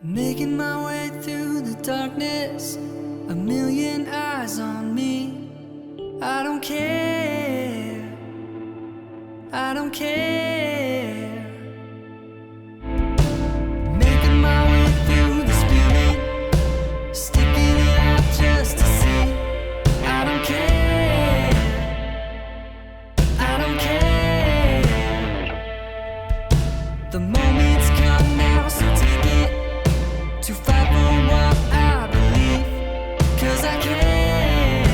Making my way through the darkness, a million eyes on me. I don't care, I don't care. Making my way through the spilling, sticking it out just to see. I don't care, I don't care. The moment's come now, so take it. To fight for what I believe, 'cause I can,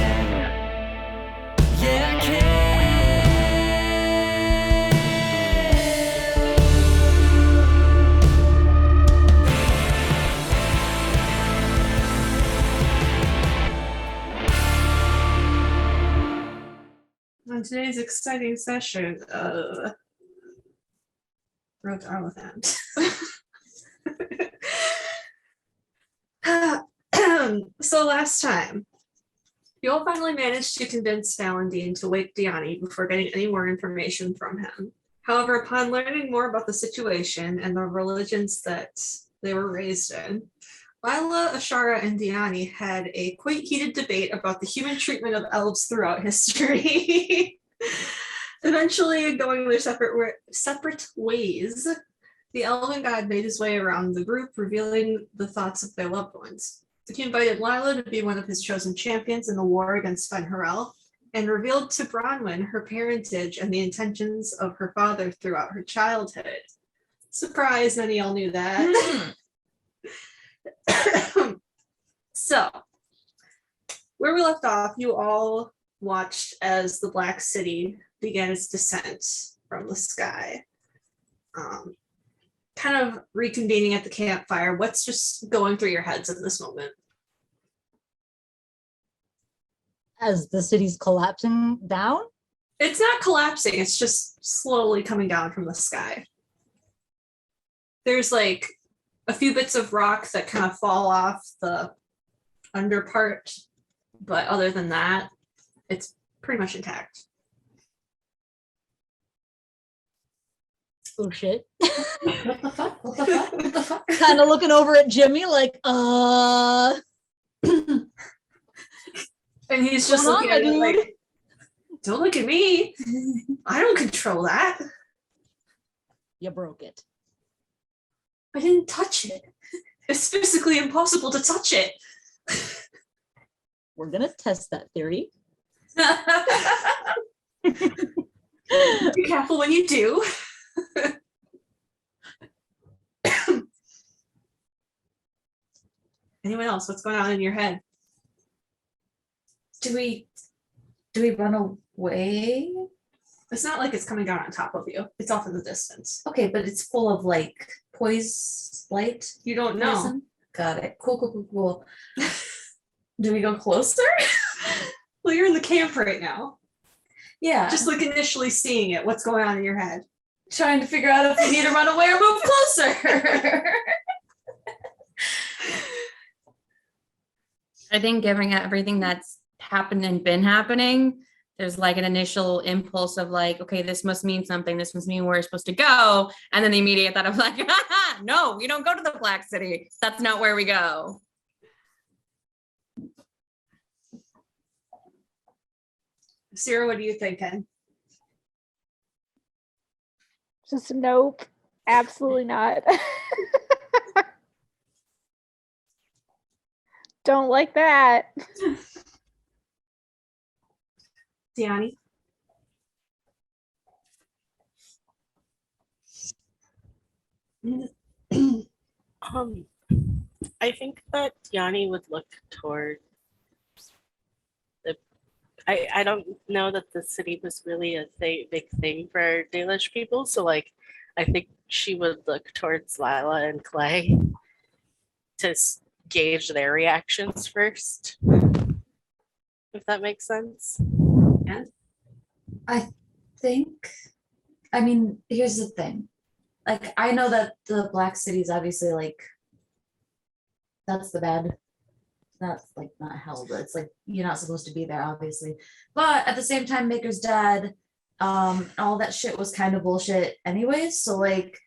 yeah I can. On today's exciting session of Road to Arlathan. So last time, you all finally managed to convince Valentine to wake Diani before getting any more information from him. However, upon learning more about the situation and the religions that they were raised in, Lila, Ashara, and Diani had a quite heated debate about the human treatment of elves throughout history. Eventually, going their separate ways, the Elven god made his way around the group, revealing the thoughts of their loved ones. He invited Lila to be one of his chosen champions in the war against Fen'Harel, and revealed to Bronwyn her parentage and the intentions of her father throughout her childhood. Surprise, none of y'all knew that. So, where we left off, you all watched as the Black City began its descent from the sky. Kind of reconvening at the campfire, what's just going through your heads at this moment? As the city's collapsing down? It's not collapsing, it's just slowly coming down from the sky. There's like a few bits of rock that kind of fall off the under part, but other than that, it's pretty much intact. Oh shit. What the fuck? What the fuck? What the fuck? Kind of looking over at Jimmy like, And he's just What's looking wrong, at it dude? like, don't look at me. I don't control that. You broke it. I didn't touch it. It's physically impossible to touch it. We're gonna test that theory. Be careful when you do. Anyone else? What's going on in your head? Do we run away? It's not like it's coming down on top of you. It's off in the distance. Okay, but it's full of like poise light. You don't know. Poison? Got it. Cool. Do we go closer? Well, you're in the camp right now. Yeah. Just like initially seeing it. What's going on in your head? trying to figure out if we need to run away or move closer. I think given everything that's happened and been happening, there's like an initial impulse of like, okay, this must mean something. This must mean we're supposed to go. And then the immediate thought of like, no, we don't go to the Black City. That's not where we go. Sarah, what are you thinking? Just nope. Absolutely not. Don't like that. Diani? I think that Yanni would look toward the. I don't know that the city was really a big thing for Dalish people, so like I think she would look towards Lila and Clay to gauge their reactions first, if that makes sense. I think, I mean, here's the thing. Like, I know that the Black City is obviously like, that's the bad, that's like not hell, but it's like, you're not supposed to be there, obviously. But at the same time, Maker's dead. All that shit was kind of bullshit anyways. So like,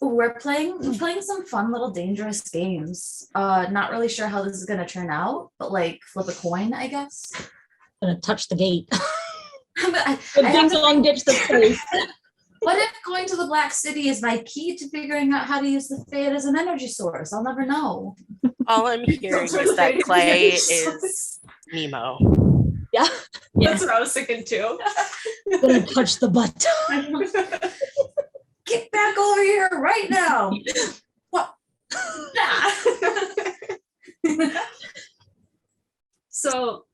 We're playing some fun little dangerous games. Not really sure how this is gonna turn out, but like flip a coin, I guess. Gonna touch the gate. I Ding have to- dong, ditch the space. What if going to the Black City is my key to figuring out how to use the Fade as an energy source? I'll never know. All I'm hearing is that Clay is Nemo. Yeah, That's what I was thinking too. gonna touch the button. Get back over here right now. What? So,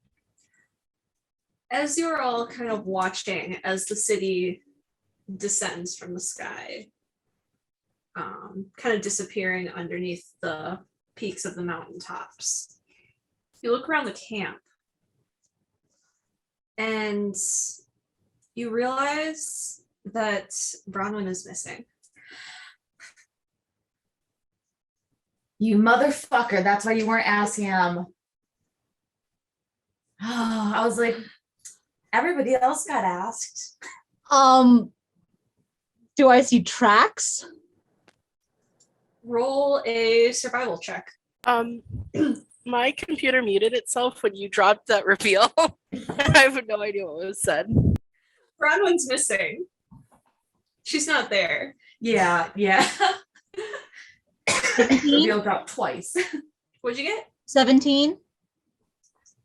as you're all kind of watching as the city descends from the sky, kind of disappearing underneath the peaks of the mountaintops, you look around the camp and you realize that Bronwyn is missing. You motherfucker. That's why you weren't asking him. Oh, I was like, everybody else got asked. Do I see tracks? Roll a survival check. My computer muted itself when you dropped that reveal. I have no idea what was said. Bronwyn's missing. She's not there. Yeah. Revealed out twice. What'd you get? 17.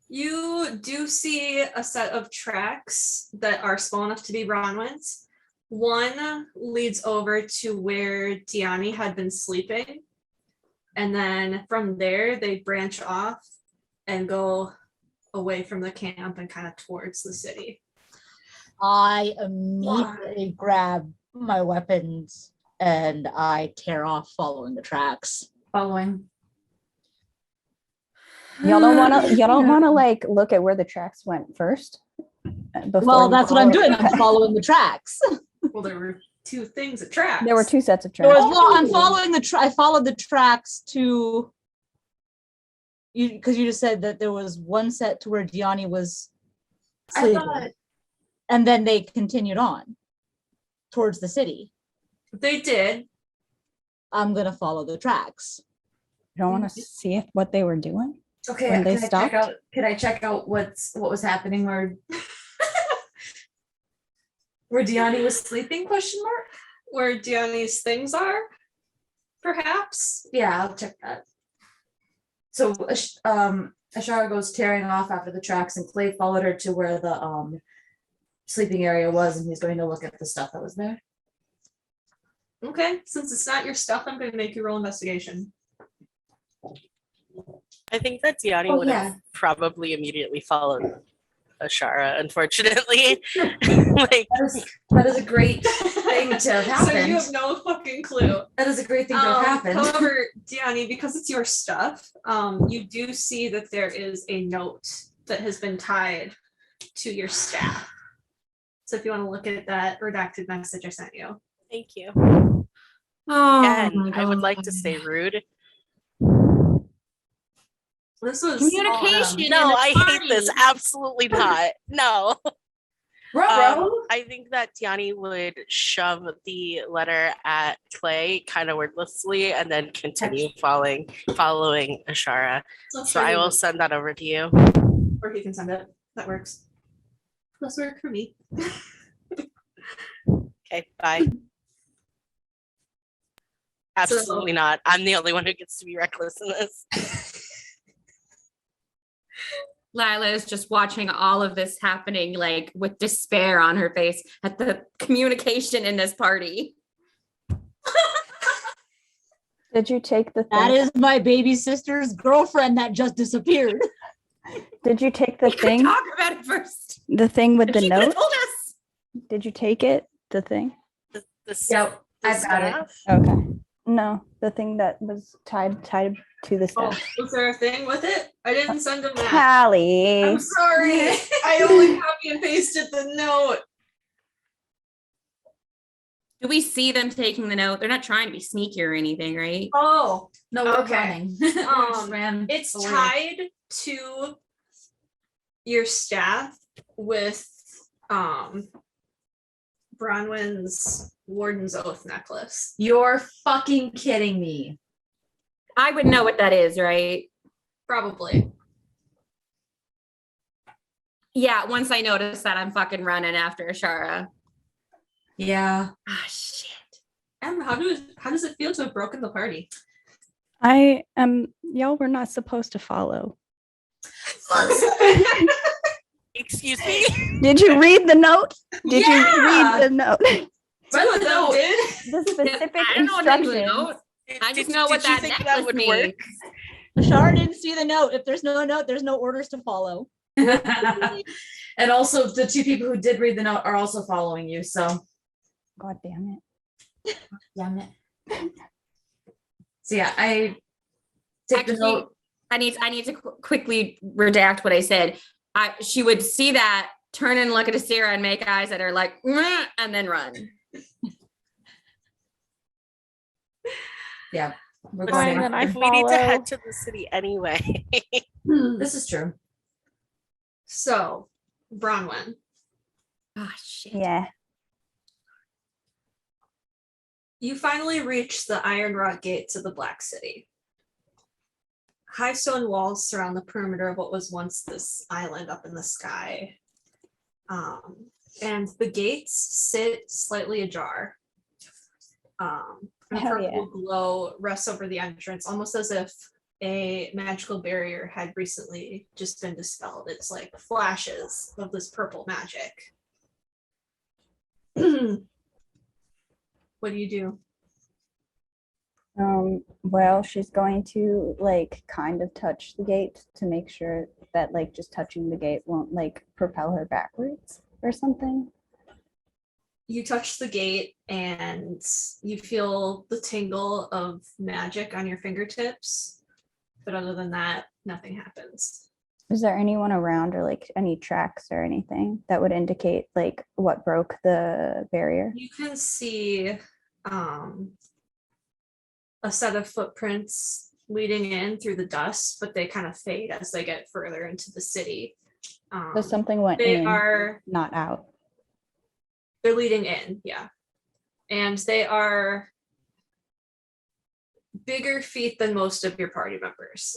You do see a set of tracks that are small enough to be Bronwyn's. One leads over to where Diani had been sleeping. And then from there, they branch off and go away from the camp and kind of towards the city. I immediately grab my weapons and I tear off following the tracks. Following. Y'all don't wanna like look at where the tracks went first? Before Well, you that's what I'm follow? doing. I'm following the tracks. Well, there were two things of tracks. There were two sets of There tracks. was, well, I'm following I followed the tracks to you because you just said that there was one set to where Gianni was I sleeping, thought and then they continued on towards the city. They did. I'm gonna follow the tracks. You don't want to see what they were doing? okay, When they can I check stopped? out what was happening where Diani was sleeping, question mark? Where Diani's things are, perhaps. Yeah, I'll check that. So Ashara goes tearing off after the tracks and Clay followed her to where the sleeping area was and he's going to look at the stuff that was there. Okay, since it's not your stuff, I'm going to make you roll investigation. I think that Diani Oh, would yeah. have probably immediately followed Ashara, unfortunately. Like, That is a great thing to have happened. So you have no fucking clue. That is a great thing to have happened. However, Diani, because it's your stuff, you do see that there is a note that has been tied to your staff. So if you want to look at that redacted message I sent you. thank you. Oh, Again, my I would like to God. stay rude. This was Communication. No, in the I hate this. party. Absolutely not. No. Ruh-roh. I think that Tiani would shove the letter at Clay kind of wordlessly and then continue following Ashara. So I will send that over to you. Or he can send it. That works. Less work for me. Okay, bye. Absolutely not. I'm the only one who gets to be reckless in this. Lila is just watching all of this happening, like with despair on her face at the communication in this party. Did you take the That thing? is my baby sister's girlfriend that just disappeared. Did you take the We could thing? talk about it first. The thing with the She could've note? told us. Did you take it? The thing? The Yep, I've got it. staff? Okay. No, the thing that was tied to the Oh, staff. was there a thing with it? I didn't send him that. Callie. I'm sorry. I only copy and pasted the note. Do we see them taking the note? They're not trying to be sneaky or anything, right? Oh, No, we're Okay. running. We just ran it's away. tied to your staff with Bronwyn's Warden's Oath necklace. You're fucking kidding me. I would know what that is, right? Probably. Yeah, once I notice that, I'm fucking running after Ashara. Yeah. Ah, shit. Em, how does it feel to have broken the party? Y'all were not supposed to follow. Excuse me? Did you read the note? Did you Yeah. read the note? But no, did. The specific I don't know what that instructions. note. I just know what did you that think necklace that would means. work? Ashara didn't see the note. If there's no note, there's no orders to follow. And also the two people who did read the note are also following you, so God damn it. damn it. So yeah, I take the Actually, note. I need to quickly redact what I said. She would see that, turn and look at Asira and make eyes at her like, "Meh," and then run. Yeah. We're But going Fine, then I if we need to follow. head to the city anyway. This is true. So, Bronwyn, Ah, shit. Yeah. you finally reach the Iron Rock Gate to the Black City. High stone walls surround the perimeter of what was once this island up in the sky. And the gates sit slightly ajar. A Hell yeah. purple glow rests over the entrance, almost as if a magical barrier had recently just been dispelled. It's like flashes of this purple magic. What do you do? Well, she's going to like kind of touch the gate to make sure that like just touching the gate won't like propel her backwards or something. You touch the gate and you feel the tingle of magic on your fingertips. But other than that, nothing happens. Is there anyone around or like any tracks or anything that would indicate like what broke the barrier? You can see a set of footprints leading in through the dust, but they kind of fade as they get further into the city. So something went They in, are not out. they're leading in, yeah. And they are bigger feet than most of your party members.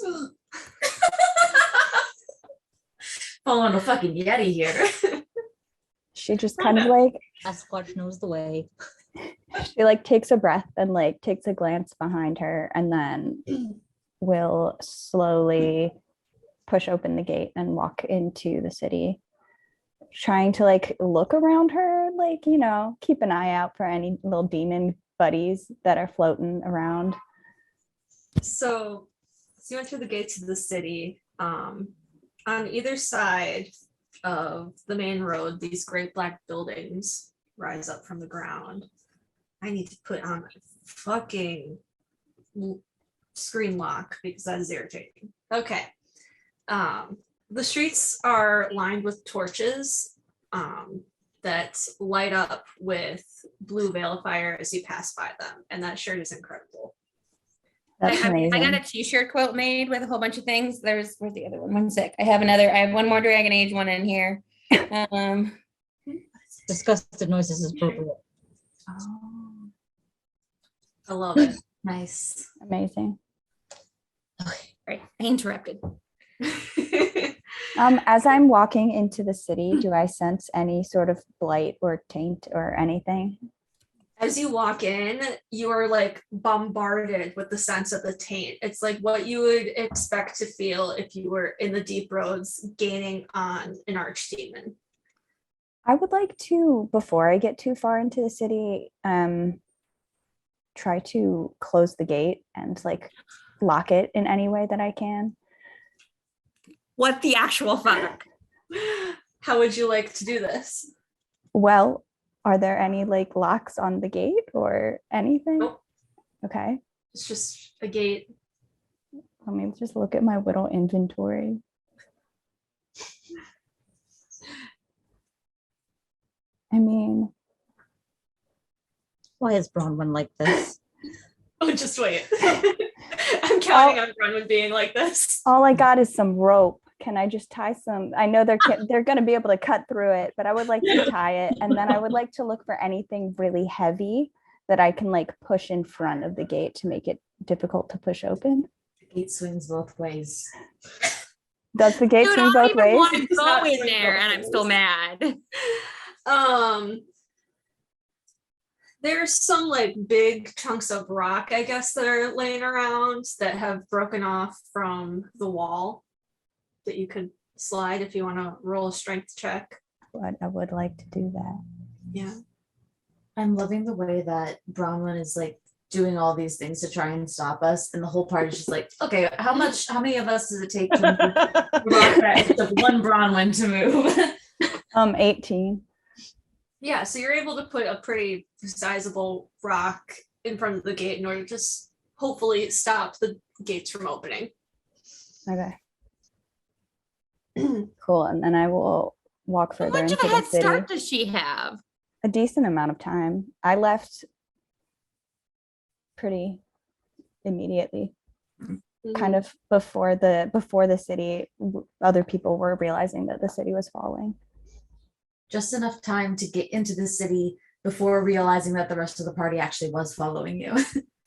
Following a fucking Yeti here. She just kind of like Sasquatch knows the way. she like takes a breath and like takes a glance behind her and then will slowly push open the gate and walk into the city, trying to like look around her, like, you know, keep an eye out for any little demon buddies that are floating around. So you enter the gates of the city. On either side of the main road, these great black buildings rise up from the ground. I need to put on my fucking screen lock because that is irritating. Okay. The streets are lined with torches that light up with blue veil of fire as you pass by them, and that shirt is incredible. That's I amazing. got a t-shirt quote made with a whole bunch of things. Where's the other one? One sec. I have one more Dragon Age one in here. Disgusted noises is appropriate. Oh, I love it. nice. Amazing. Right. I interrupted. As I'm walking into the city, do I sense any sort of blight or taint or anything? As you walk in, you are like bombarded with the sense of the taint. It's like what you would expect to feel if you were in the deep roads gaining on an archdemon. I would like to, before I get too far into the city, try to close the gate and like lock it in any way that I can. What the actual fuck? How would you like to do this? Well, are there any like locks on the gate or anything? Nope. Okay. It's just a gate. Let me just look at my little inventory. I mean, Why is Bronwyn like this? Oh, just wait. I'm counting on Bronwyn being like this. all I got is some rope can I just tie some? I know they're going to be able to cut through it, but I would like to tie it, and then I would like to look for anything really heavy that I can like push in front of the gate to make it difficult to push open. The gate swings both ways. Does the gate Dude, swing I both don't even ways? want to It's go not in swing there, both and I'm still ways. mad. There's some like big chunks of rock, I guess, that are laying around that have broken off from the wall that you could slide if you want to roll a strength check. But I would like to do that. Yeah. I'm loving the way that Bronwyn is like doing all these things to try and stop us, and the whole party is just like, okay, how many of us does it take to move that it took one Bronwyn to move? 18. Yeah, so you're able to put a pretty sizable rock in front of the gate in order to just hopefully stop the gates from opening. Okay. Cool. And then I will walk How further much into of a the head city. start does she have? A decent amount of time. I left pretty immediately, kind of before the city, other people were realizing that the city was falling. Just enough time to get into the city before realizing that the rest of the party actually was following you.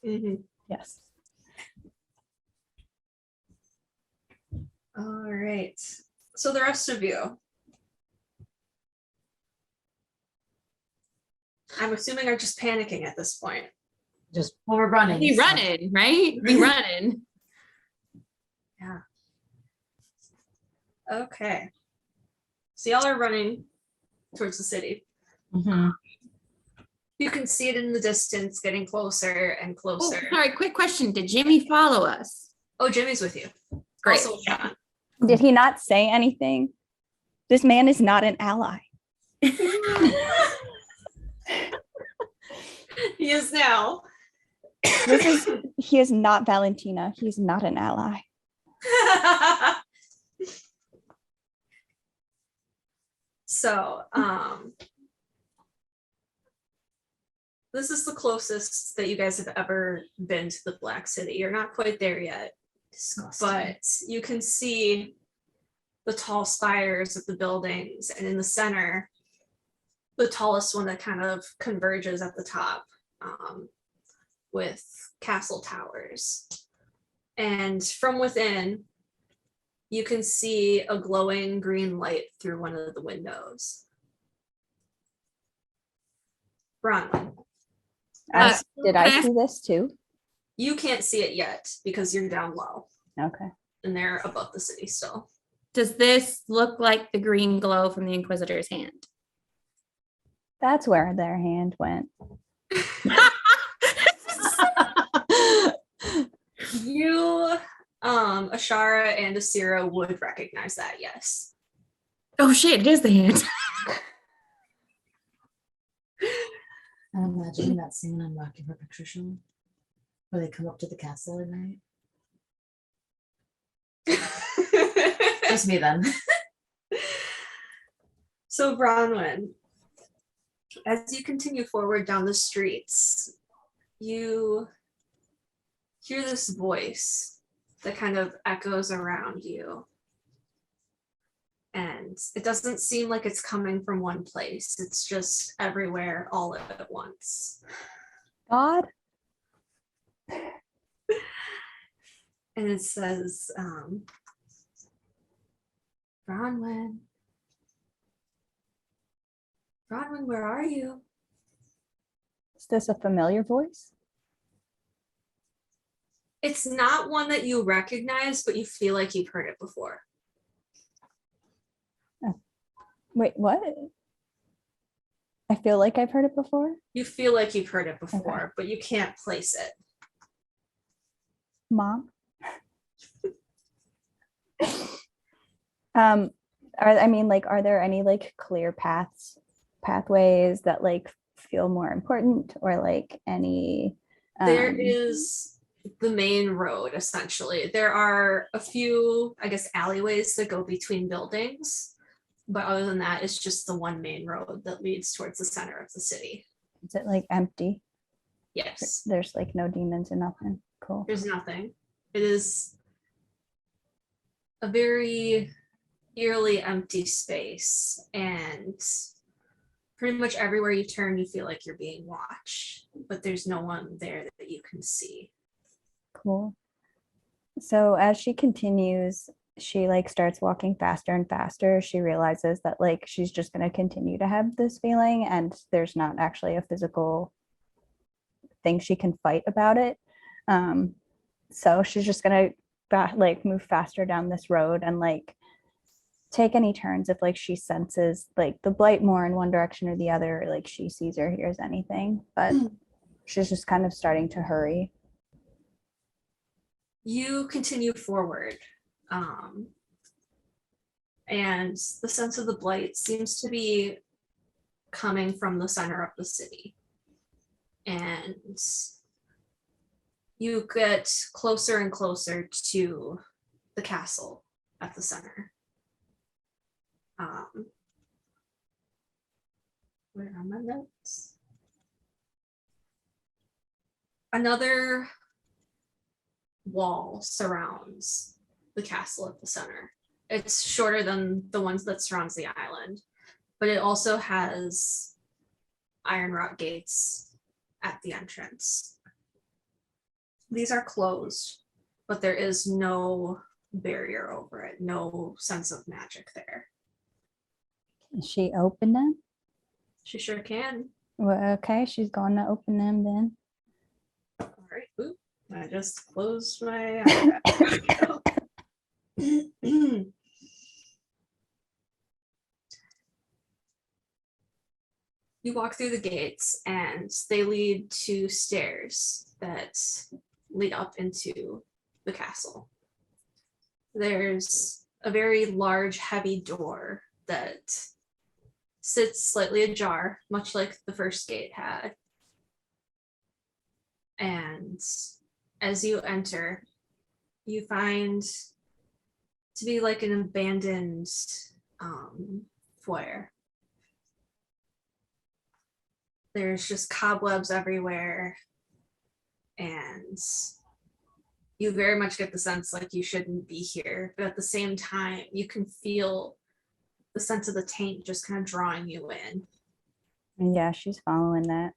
Mhm. Yes. All right. So the rest of you, I'm assuming are just panicking at this point. Just well, we're running. We so- running, right? We running. Okay. So y'all are running towards the city. Mhm. You can see it in the distance, getting closer and Oh, closer. sorry, quick question. Did Jimmy follow us? Oh, Jimmy's with you. Great. Also Sean. Did he not say anything? This man is not an ally. He is now. He is not Valentina. He's not an ally. So, this is the closest that you guys have ever been to the Black City. You're not quite there yet, Disgusting. but you can see the tall spires of the buildings, and in the center, the tallest one that kind of converges at the top, with castle towers. And from within, you can see a glowing green light through one of the windows. Bronwyn, Did I can I see this too? you can't see it yet because you're down low Okay. and they're above the city still. Does this look like the green glow from the Inquisitor's hand? That's where their hand went. You, Ashara and Asira would recognize that, yes. Oh shit, it is the hand. I'm imagining that scene on Rocky Horror Picture Show where they come up to the castle at night. Just me then. So Bronwyn, as you continue forward down the streets, you hear this voice that kind of echoes around you. And it doesn't seem like it's coming from one place. It's just everywhere all at once. God? And it says, Bronwyn, where are you? Is this a familiar voice? It's not one that you recognize, but you feel like you've heard it before. Wait, what? I feel like I've heard it before. You feel like you've heard it before, but you can't place it. Mom? Are there any like clear pathways that like feel more important, or like any There is the main road, essentially. There are a few, I guess, alleyways that go between buildings, but other than that, it's just the one main road that leads towards the center of the city. is it like empty? Yes, There's like no demons or nothing. Cool. there's nothing. It is a very eerily empty space, and pretty much everywhere you turn, you feel like you're being watched, but there's no one there that you can see. Cool. So as she continues, she like starts walking faster and faster. She realizes that like she's just going to continue to have this feeling, and there's not actually a physical thing she can fight about it. So she's just going to like move faster down this road and like take any turns if like she senses like the blight more in one direction or the other, or, like she sees or hears anything, but she's just kind of starting to hurry. You continue forward, and the sense of the blight seems to be coming from the center of the city, and you get closer and closer to the castle at the center. Where are my notes? Another wall surrounds the castle at the center. It's shorter than the ones that surrounds the island, but it also has iron wrought gates at the entrance. These are closed, but there is no barrier over it, no sense of magic there. Can she open them? She sure can. Well, okay, she's going to open them then. All right. Oop, I just closed my iPad. You walk through the gates, and they lead to stairs that lead up into the castle. There's a very large, heavy door that sits slightly ajar, much like the first gate had. And as you enter, you find to be like an abandoned foyer. There's just cobwebs everywhere, and you very much get the sense like you shouldn't be here, but at the same time, you can feel the sense of the taint just kind of drawing you in. And yeah, she's following that.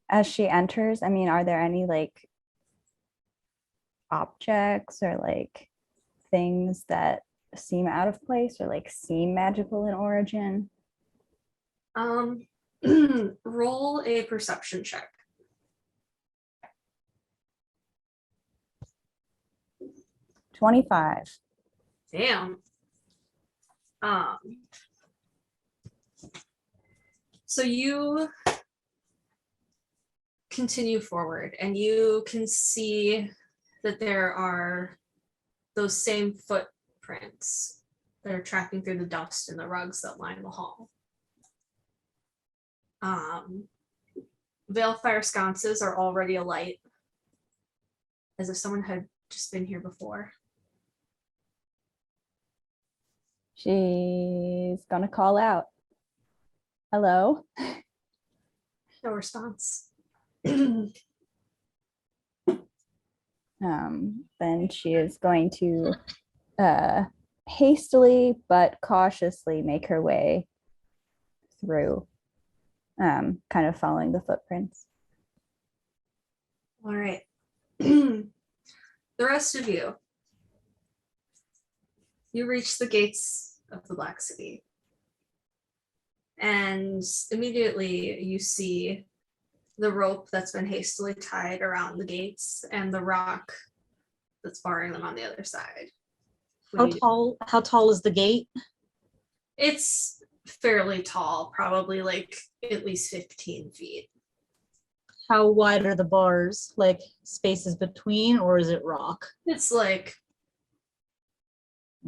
As she enters, I mean, are there any like objects or like things that seem out of place or like seem magical in origin? Roll a perception check. 25. Damn. So you continue forward, and you can see that there are those same footprints that are tracking through the dust and the rugs that line the hall. Veilfire sconces are already alight, as if someone had just been here before. She's gonna call out. Hello? No response. Then she is going to hastily but cautiously make her way through, kind of following the footprints. All right. The rest of you reach the gates of the Black City, and immediately you see the rope that's been hastily tied around the gates and the rock that's barring them on the other side. How tall is the gate? It's fairly tall, probably like at least 15 feet. How wide are the bars? Like spaces between, or is it rock? It's like,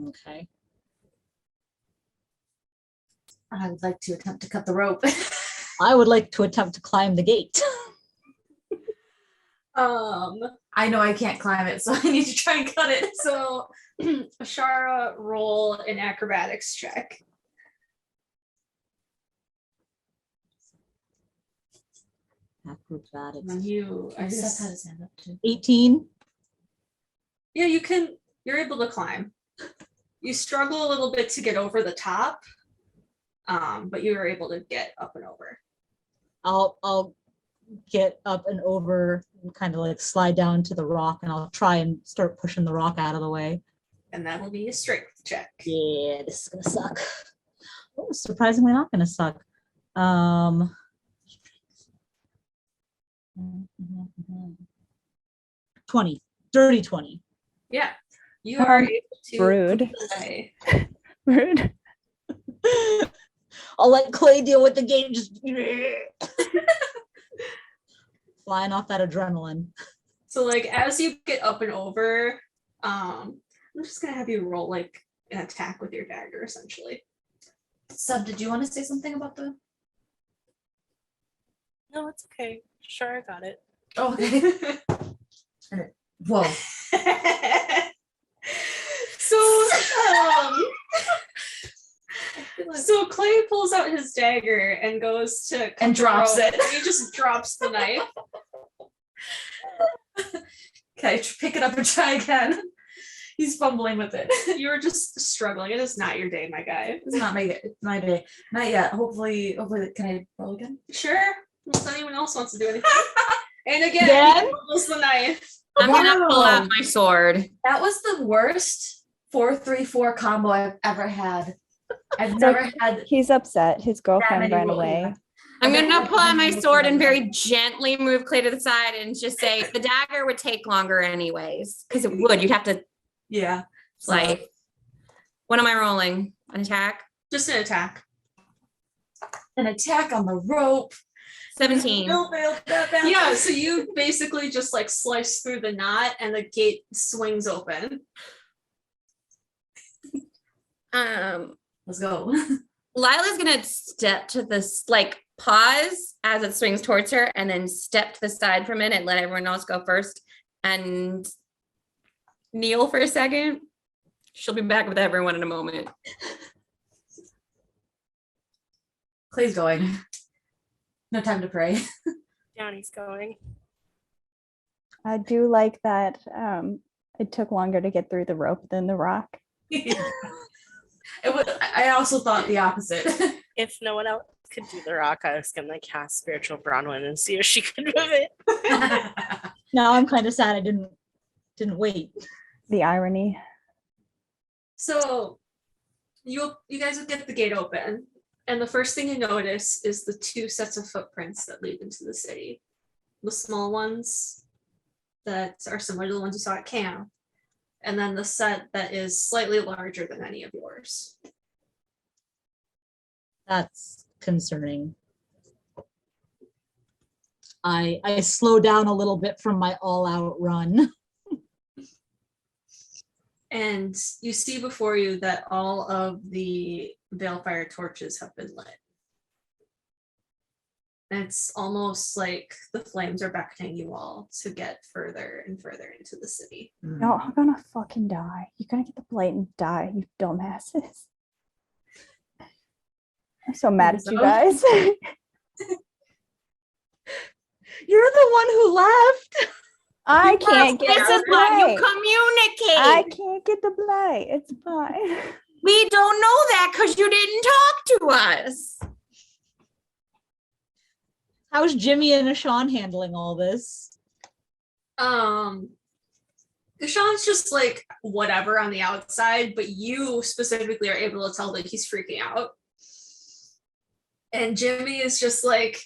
Okay. I would like to attempt to cut the rope. I would like to attempt to climb the gate. I know I can't climb it, so I need to try and cut it. so Ashara, roll an acrobatics check. Acrobatics. And you, I Seth guess, had his hand up too. 18. Yeah, you're able to climb. You struggle a little bit to get over the top, but you are able to get up and over. I'll get up and over and kind of like slide down to the rock, and I'll try and start pushing the rock out of the way. And that'll be a strength check. Yeah, this is gonna suck. Oh, surprisingly not gonna suck. 20, dirty 20. Yeah. You are able to Rude. push away. Rude. I'll let Clay deal with the game, just flying off that adrenaline. So like as you get up and over, I'm just gonna have you roll like an attack with your dagger essentially. Sub, did you want to say something about the? No, it's okay. Sure, I got it. Oh, okay. Whoa. So Clay pulls out his dagger and goes to cut And the drops rope, it. and he just drops the knife. Okay, pick it up and try again. He's fumbling with it. You're just struggling. It is not your day, my guy. It's not my day. Not yet. Hopefully, can I roll again? Sure. Unless anyone else wants to do anything. And again, Again? he pulls the knife. I'm gonna pull out Wow. my sword. That was the worst 4-3-4 combo I've ever had. I've never had He's upset. His that girlfriend many ran rolls. away. I'm gonna pull out my sword and very gently move Clay to the side and just say the dagger would take longer anyways, because it would. You'd have to Yeah. like. What am I rolling? An attack? Just an attack. An attack on the rope. 17. Yeah, so you basically just like slice through the knot and the gate swings open. Let's go. Lila's gonna step to this, like pause as it swings towards her, and then step to the side for a minute, let everyone else go first, and kneel for a second. She'll be back with everyone in a moment. Clay's going. No time to pray. Yanni's going. I do like that it took longer to get through the rope than the rock. I also thought the opposite. If no one else could do the rock, I was gonna cast Spiritual Bronwyn and see if she could move it. Now I'm kind of sad I didn't wait. The irony. So you guys would get the gate open, and the first thing you notice is the two sets of footprints that lead into the city. The small ones that are similar to the ones you saw at camp, and then the set that is slightly larger than any of yours. That's concerning. I slow down a little bit from my all-out run. And you see before you that all of the Balefire torches have been lit. And it's almost like the flames are beckoning you all to get further and further into the city. No, I'm gonna fucking die. You're gonna get the blade and die, you dumbasses. I'm so mad at you guys. You're the one who left. I can't get This the is when you blade. communicate. I can't get the blade. It's fine. We don't know that because you didn't talk to us. How's Jimmy and Ashawn handling all this? Sean's just like whatever on the outside, but you specifically are able to tell that he's freaking out. And Jimmy is just like,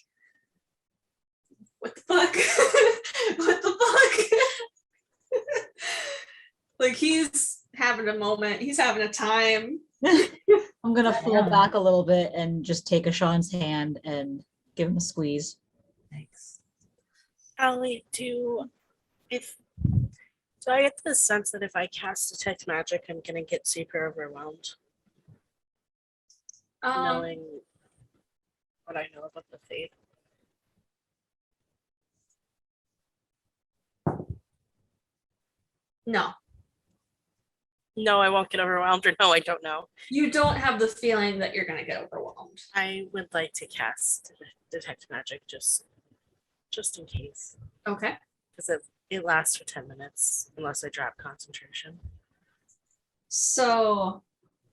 what the fuck? What the fuck? Like he's having a moment, he's having a time. I'm gonna pull back a little bit and just take Ashawn's hand and give him a squeeze. Thanks. Allie, do I get the sense that if I cast detect magic, I'm gonna get super overwhelmed, knowing what I know about the fate? No, No, I won't get overwhelmed, or no, I don't know. you don't have the feeling that you're gonna get overwhelmed. I would like to cast detect magic just in case, Okay. because it lasts for 10 minutes unless I drop concentration. So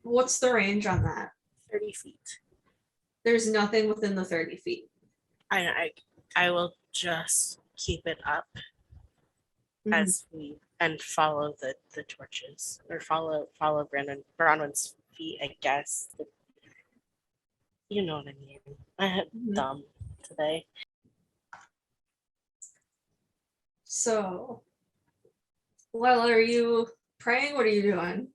what's the range on that? 30 feet. There's nothing within the 30 feet. I will just keep it up Mhm. as we and follow the torches or follow Bronwyn's feet, I guess. You know what I mean. I had Mhm. dumb today. So, well, are you praying? What are you doing?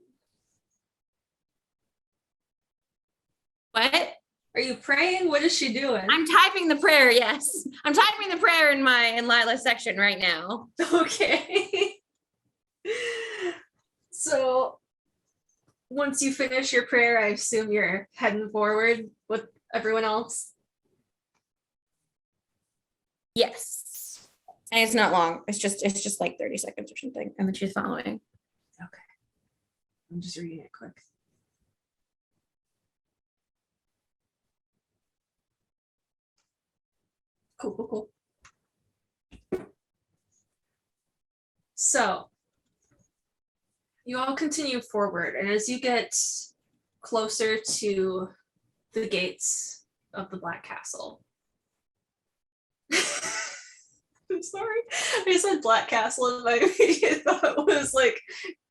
What? Are you praying? What is she doing? I'm typing the prayer, yes. I'm typing the prayer in Lila's section right now. Okay. So, once you finish your prayer, I assume you're heading forward with everyone else. Yes. And it's not long. It's just like 30 seconds or something. And then she's following. Okay. I'm just reading it quick. Cool. So, you all continue forward, and as you get closer to the gates of the Black Castle, I'm sorry, I said Black Castle, and my immediate thought was like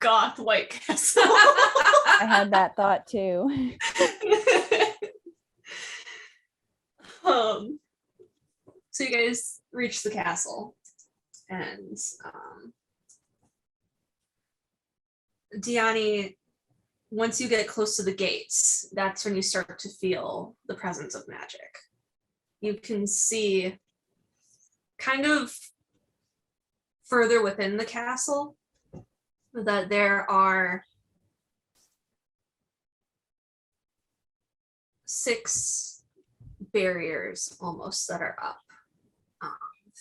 goth White Castle. I had that thought too. So you guys reach the castle, and Diani, once you get close to the gates, that's when you start to feel the presence of magic. You can see kind of further within the castle that there are 6 barriers almost that are up,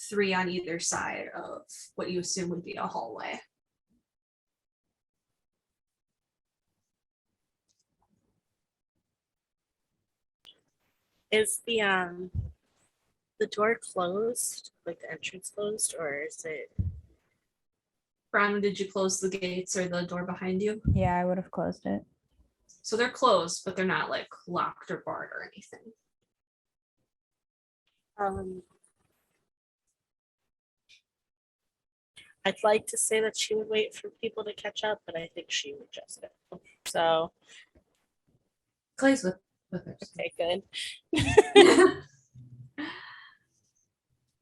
3 on either side of what you assume would be a hallway. Is the door closed, like the entrance closed, or is it? Brown, did you close the gates or the door behind you? Yeah, I would have closed it. So they're closed, but they're not like locked or barred or anything. I'd like to say that she would wait for people to catch up, but I think she would just go. So Clay's with her. okay, good.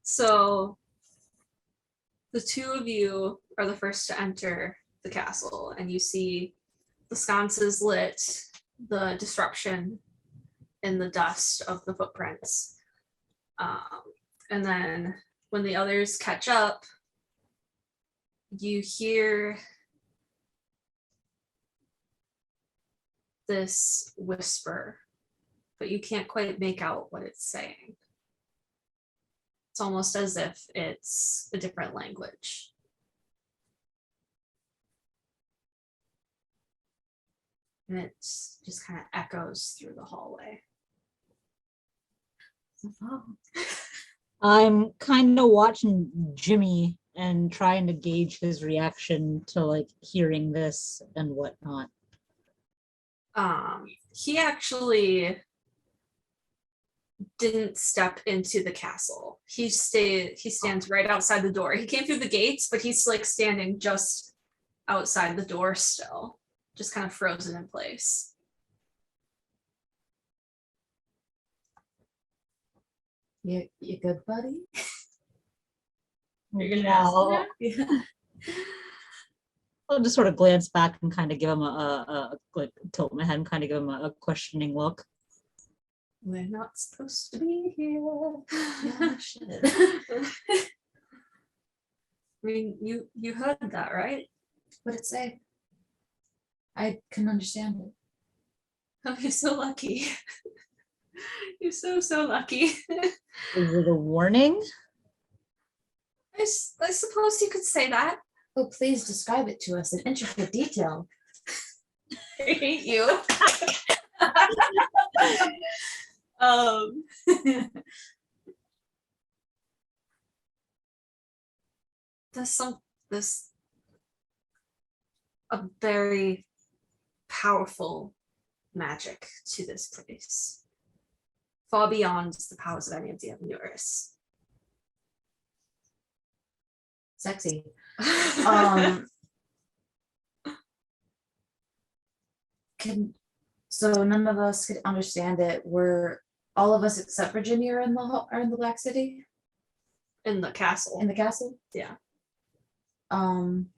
So the 2 of you are the first to enter the castle, and you see the sconces lit, the disruption in the dust of the footprints. And then when the others catch up, you hear this whisper, but you can't quite make out what it's saying. It's almost as if it's a different language. And it just kind of echoes through the hallway. I'm kind of watching Jimmy and trying to gauge his reaction to like hearing this and whatnot. He actually didn't step into the castle. He stands right outside the door. He came through the gates, but he's like standing just outside the door still, just kind of frozen in place. You good, buddy? You're gonna Yeah, ask him that? I'll just sort of glance back and kind of give him a like tilt my head and kind of give him a questioning look. We're not supposed to be here. Yeah, shit. I mean, you heard that, right? What'd it say? I couldn't understand it. Oh, you're so lucky. You're so lucky. Is it a warning? I suppose you could say that. Oh, please describe it to us in intricate detail. I hate you. this a very powerful magic to this place, far beyond the powers of any of the other Nuris. Sexy. Um, so none of us could understand it. Were all of us except for Ginny are in the Black City? In the castle. In the castle? Yeah. Um,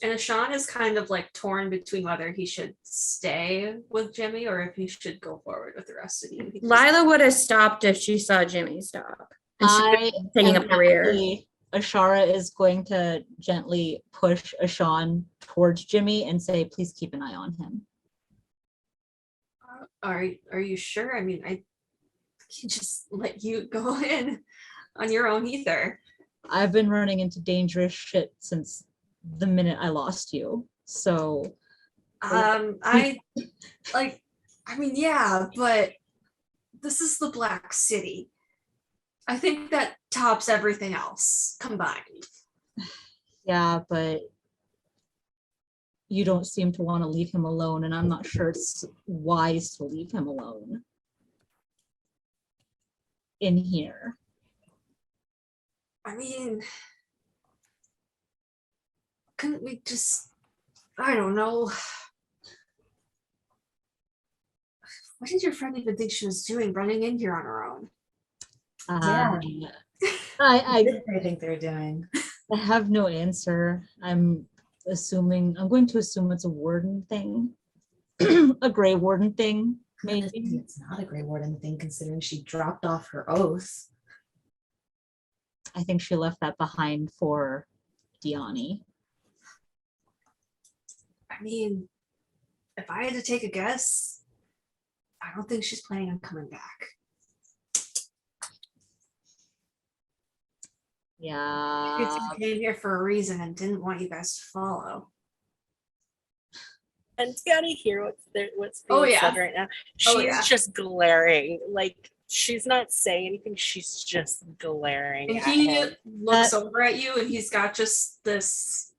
And Ashan is kind of like torn between whether he should stay with Jimmy or if he should go forward with the rest of you. He just- Lila would have stopped if she saw Jimmy stop. And she I taking am up the rear. actually- Ashara is going to gently push Ashan towards Jimmy and say, please keep an eye on him. Are you sure? I mean, I can just let you go in on your own either. I've been running into dangerous shit since the minute I lost you. So I mean, yeah, but this is the Black City. I think that tops everything else combined. yeah, but you don't seem to want to leave him alone, and I'm not sure it's wise to leave him alone in here. I mean, couldn't we just, I don't know. What did your friend even think she was doing running in here on her own? Yeah. I what do they think they're doing? I have no answer. I'm going to assume it's a warden thing. A gray warden thing, maybe. It's not a Grey Warden thing considering she dropped off her oath. I think she left that behind for Diani. I mean, if I had to take a guess, I don't think she's planning on coming back. Yeah. She came here for a reason and didn't want you guys to follow. And Tiani hear what's being Oh, yeah. said right now. She's Oh, yeah. just glaring. Like she's not saying anything. She's just glaring. And at he him. looks over at you and he's got just this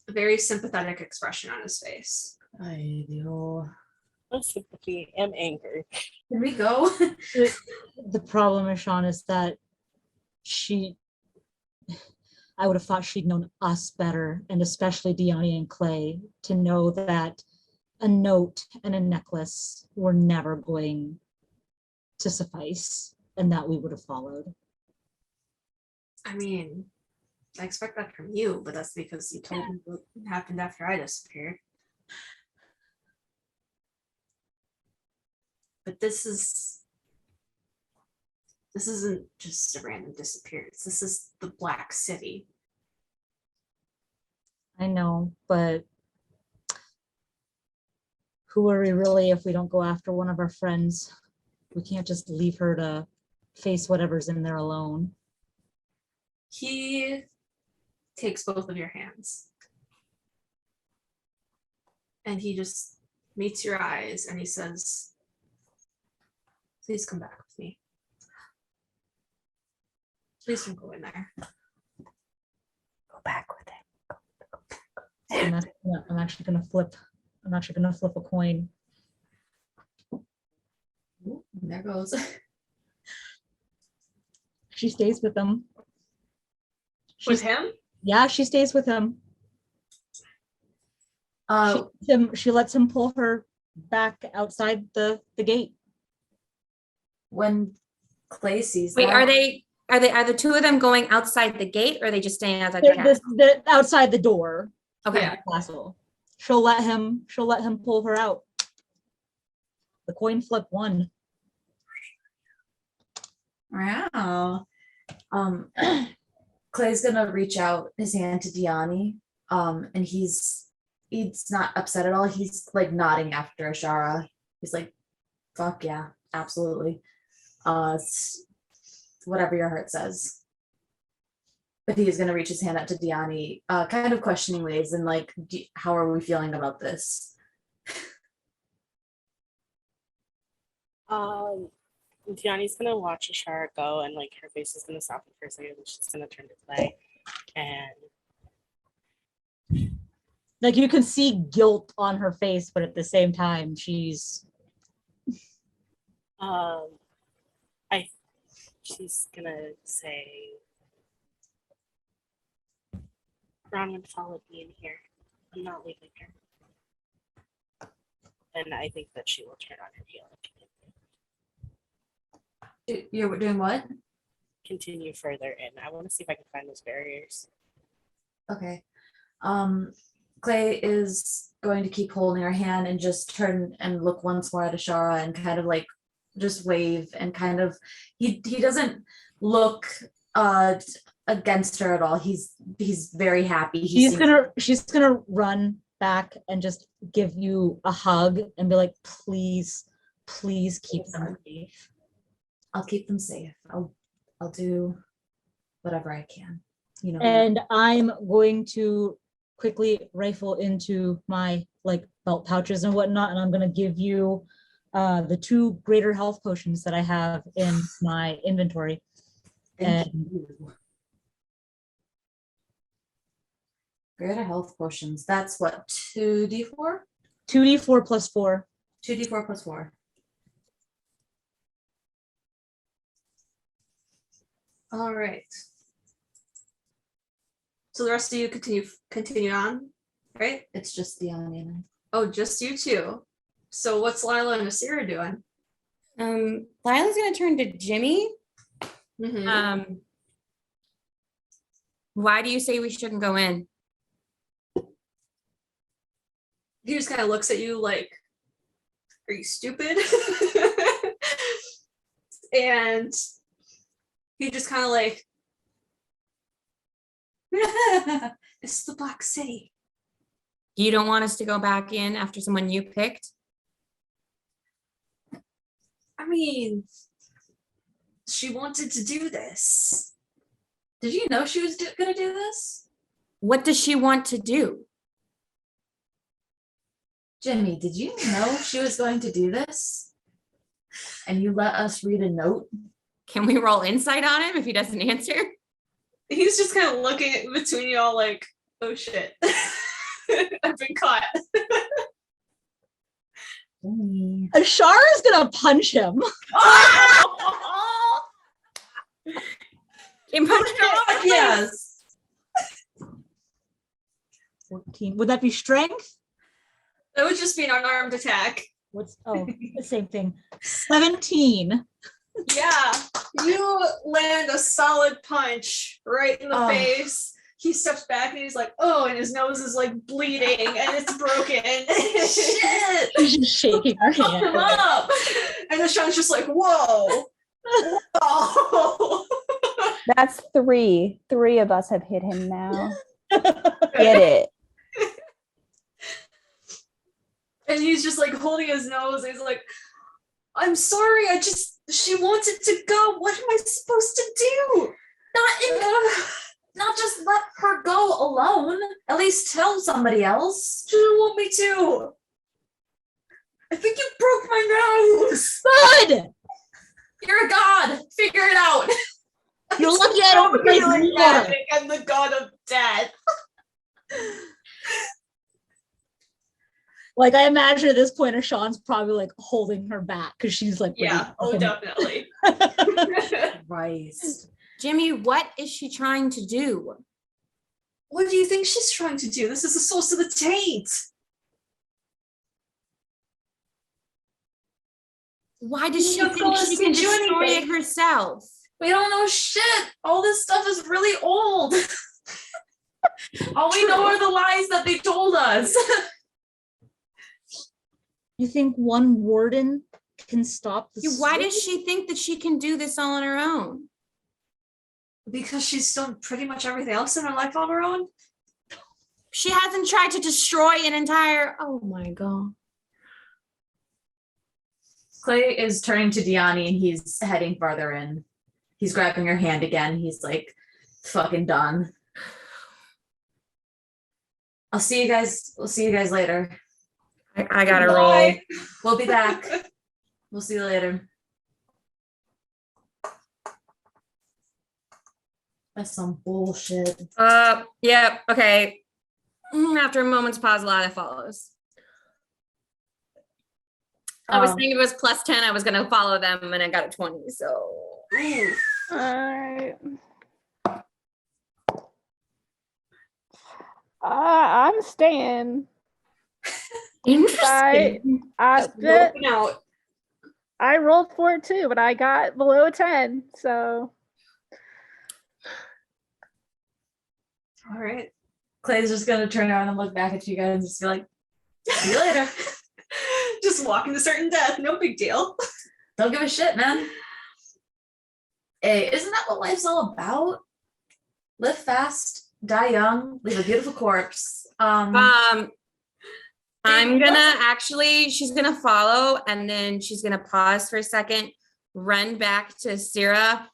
very sympathetic expression on his face. I do. No sympathy and anger. Can we go? The problem, Ishan, is that I would have thought she'd known us better, and especially Diani and Clay, to know that a note and a necklace were never going to suffice, and that we would have followed. I mean, I expect that from you, but that's because you told me what happened after I disappeared. But this isn't just a random disappearance. This is the Black City. I know, but who are we really if we don't go after one of our friends? We can't just leave her to face whatever's in there alone. He takes both of your hands. And he just meets your eyes and he says, please come back with me. Please don't go in there. Go back with it. I'm actually gonna flip a coin. Ooh, there goes. She stays with him. With him? Yeah, she stays with him. She lets him pull her back outside the gate. When Clay sees Wait, that, are the two of them going outside the gate or are they just staying outside the castle? They're outside the door. Okay. Yeah. of the castle. She'll let him pull her out. The coin flip won. wow. Clay's gonna reach out his hand to Diani, and he's not upset at all. He's like nodding after Ashara. He's like, "Fuck yeah, absolutely." It's whatever your heart says. But he is gonna reach his hand out to Diani, kind of questioning ways, and like, how are we feeling about this? Diani's gonna watch Ashara go, and like her face is gonna soften for a second, and she's gonna turn to Clay, and Like you can see guilt on her face, but at the same time, she's she's gonna say, Bronwyn followed me in here. I'm not leaving her. And I think that she will turn on her heel and You're doing what? continue further in. I want to see if I can find those barriers. Okay. Clay is going to keep holding her hand and just turn and look once more at Ashara and kind of like just wave and kind of he doesn't look against her at all. He's very happy. she's gonna run back and just give you a hug and be like, please keep them safe. I'll keep them safe. I'll do whatever I can. You know. And I'm going to quickly rifle into my like belt pouches and whatnot, and I'm gonna give you the 2 greater health potions that I have in my inventory. Thank And you. Greater health potions. That's what, 2d4? 2d4 plus 4. 2d4 plus 4. All right. So the rest of you continue on, right? It's just Diani and Oh, just you two. So what's Lila and Asira doing? Lila's gonna turn to Jimmy. Mhm. Why do you say we shouldn't go in? He just kind of looks at you like, are you stupid? And he just kind of like, I. it's the Black City. You don't want us to go back in after someone you picked? I mean, she wanted to do this. Did you know she was gonna do this? What does she want to do? Jimmy, did you know she was going to do this? And you let us read a note? Can we roll insight on him if he doesn't answer? He's just kind of looking at between y'all like, oh shit. I've been caught. Jimmy. Ashara is gonna punch him. Can punch him off, please? Yes. 14. Would that be strength? That would just be an unarmed attack. What's the same thing? 17. Yeah, you land a solid punch right in the face. He steps back and he's like, oh, and his nose is like bleeding and it's broken. Shit. She's just shaking her Fuck him hand. up. And the Sean's just like, whoa. Oh. That's 3. 3 of us have hit him now. Get it. And he's just like holding his nose. And he's like, I'm sorry. She wanted to go. What am I supposed to do? Not just let her go alone. At least tell somebody else. She didn't want me to. I think you broke my nose. Good. You're a god. Figure it out. You're lucky I don't play Really war. bad. I'm the god of death. Like I imagine at this point, Ashan's probably like holding her back because she's like, Yeah. Oh, definitely. Christ. Jimmy, what is she trying to do? What do you think she's trying to do? This is the source of the taint. Why does she You're think gonna she can do destroy it anything. herself? We don't know shit. All this stuff is really old. All we know are the lies that they told us. You think one warden can stop the Why does she think that she can do this all on her own? Because she's done pretty much everything else in her life on her own. She hasn't tried to destroy an entire. Oh my god. Clay is turning to Diani and he's heading farther in. He's grabbing her hand again. He's like, fucking done. I'll see you guys. We'll see you guys later. I gotta roll. Bye. We'll be back. We'll see you later. That's some bullshit. Yeah, okay. After a moment's pause, a lot that follows. I was thinking it was plus 10. I was going to follow them and I got a 20. So. All right. I'm staying. Interesting. Looking out. I rolled for it too, but I got below a 10. So All right. Clay's just gonna turn around and look back at you guys and just be like, see you later. Just walking to certain death. No big deal. Don't give a shit, man. Hey, isn't that what life's all about? Live fast, die young, leave a beautiful corpse. I'm gonna actually, she's gonna follow and then she's gonna pause for a second, run back to Syrah,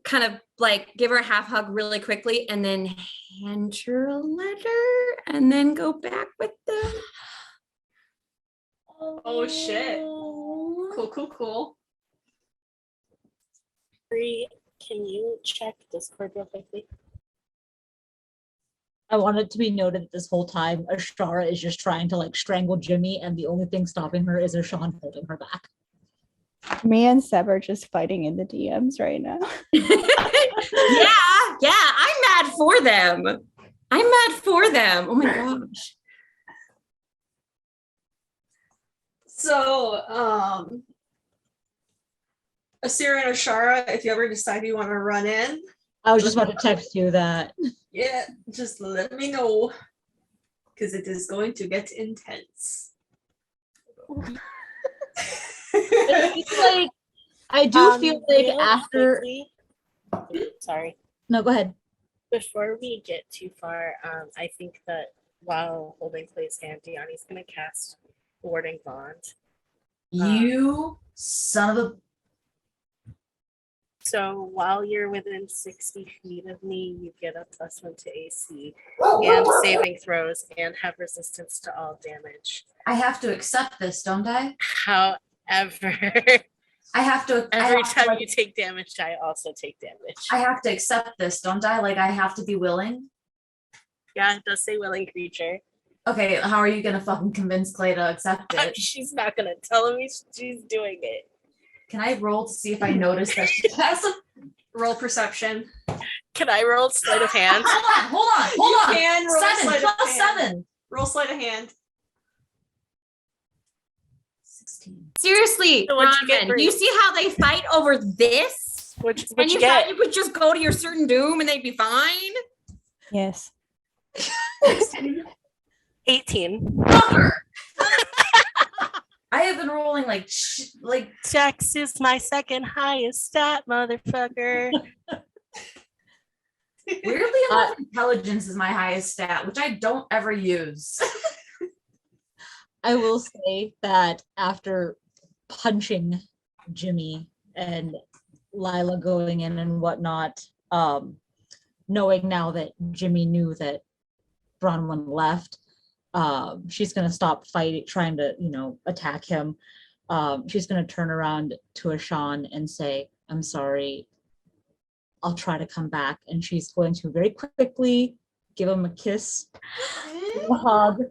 kind of like give her a half hug really quickly and then hand her a letter and then go back with them. Oh shit. Cool. Bree, can you check Discord real quickly? I want it to be noted that this whole time Ashara is just trying to like strangle Jimmy, and the only thing stopping her is Ashan holding her back. Me and Seb are just fighting in the DMs right now. Yeah, I'm mad for them. Oh my gosh. So, Asira and Ashara, if you ever decide you want to run in, I was just about to text you that. yeah, just let me know. Because it is going to get intense. It's like I do feel like real after. quickly- Sorry. No, go ahead. Before we get too far, I think that while holding Clay's hand, Diani's going to cast Warding Bond. You son of a. So while you're within 60 feet of me, you get a +1 to AC and saving throws and have resistance to all damage. I have to accept this, don't I? However, I have to. every time you take damage, I also take damage. I have to accept this, don't I? Like I have to be willing. Yeah, it does say willing creature. Okay, how are you gonna fucking convince Clay to accept it? She's not gonna tell me she's doing it. Can I roll to see if I notice that she has a. Roll perception. Can I roll sleight of hand? Hold on. You can roll Seven sleight of plus hand. 7. Roll sleight of hand. 16. Seriously, So what'd you get, Ronman, Bree? you see how they fight over this? What'd And you you thought get? you could just go to your certain doom and they'd be fine? Yes. 18. I have been rolling like Dex is my second highest stat, motherfucker. weirdly enough, intelligence is my highest stat, which I don't ever use. I will say that after punching Jimmy and Lila going in and whatnot, knowing now that Jimmy knew that Bronwyn left, she's going to stop fighting, trying to, attack him. She's going to turn around to Ashan and say, I'm sorry, I'll try to come back. And she's going to very quickly give him a kiss, a hug,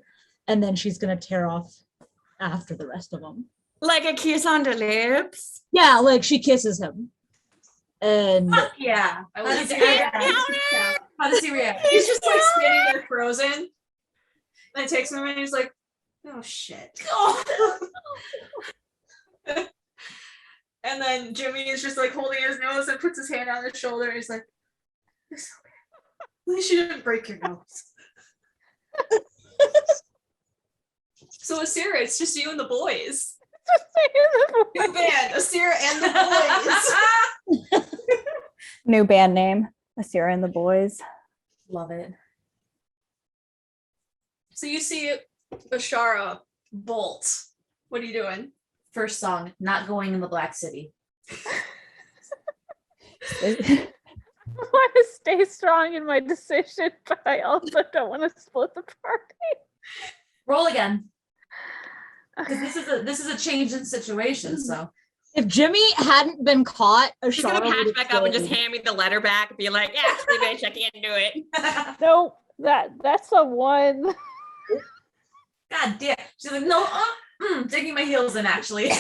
and then she's going to tear off after the rest of them. Like a kiss on the lips? Yeah, like she kisses him. And Yeah. I How would does say he that. react? How does he react? He's just like standing there frozen. And it takes him a minute. He's like, oh shit. And then Jimmy is just like holding his nose and puts his hand on his shoulder. And he's like, it's okay. At least you didn't break your nose. So Asira, it's just you and the boys. New band, Asira and the boys. New band name, Asira and the Boys. Love it. So you see Ashara bolt. What are you doing? First song, Not Going in the Black City. I want to stay strong in my decision, but I also don't want to split the party. Roll again. Because this is a change in situation, so If Jimmy hadn't been caught, She's gonna Ashara patch would back up and just stayed. hand me the letter back and be like, yeah, actually, bitch, I can't do it. Nope, that's a 1. God damn. She's like, no, digging my heels in actually.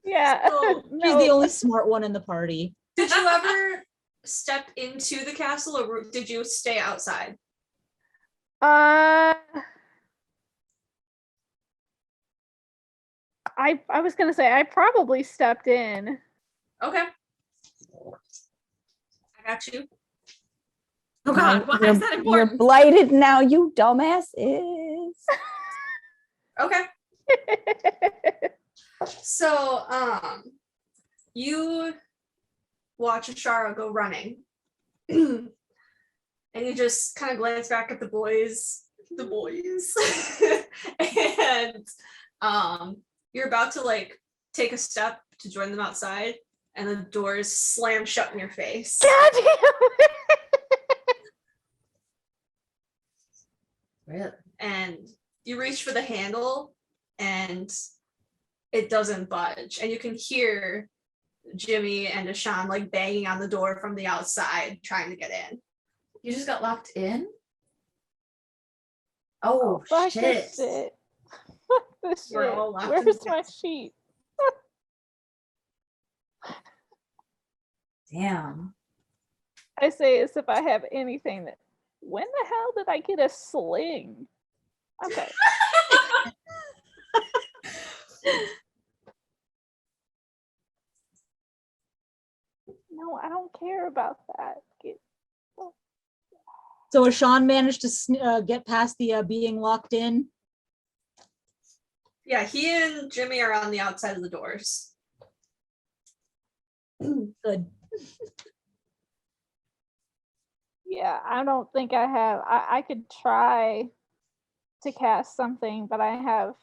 Yeah. So, She's the only smart one in the party. did you ever step into the castle, or did you stay outside? I was gonna say I probably stepped in. Okay. I got you. Oh God, why is that You're important? blighted now, you dumbass is. Okay. So, you watch Ashara go running, and you just kind of glance back at the boys, and you're about to like take a step to join them outside, and the doors slam shut in your face. God damn it. Really? And you reach for the handle, and it doesn't budge, and you can hear Jimmy and Ashan like banging on the door from the outside trying to get in. You just got locked in? Oh, Fuck shit. this shit. Fuck this We're shit. all locked in Where's the my castle. sheet? Damn. I say as if I have anything that. When the hell did I get a sling? Okay. No, I don't care about that. So Ashan managed to get past the being locked in. Yeah, he and Jimmy are on the outside of the doors. Good. Yeah, I don't think I have. I could try to cast something, but I have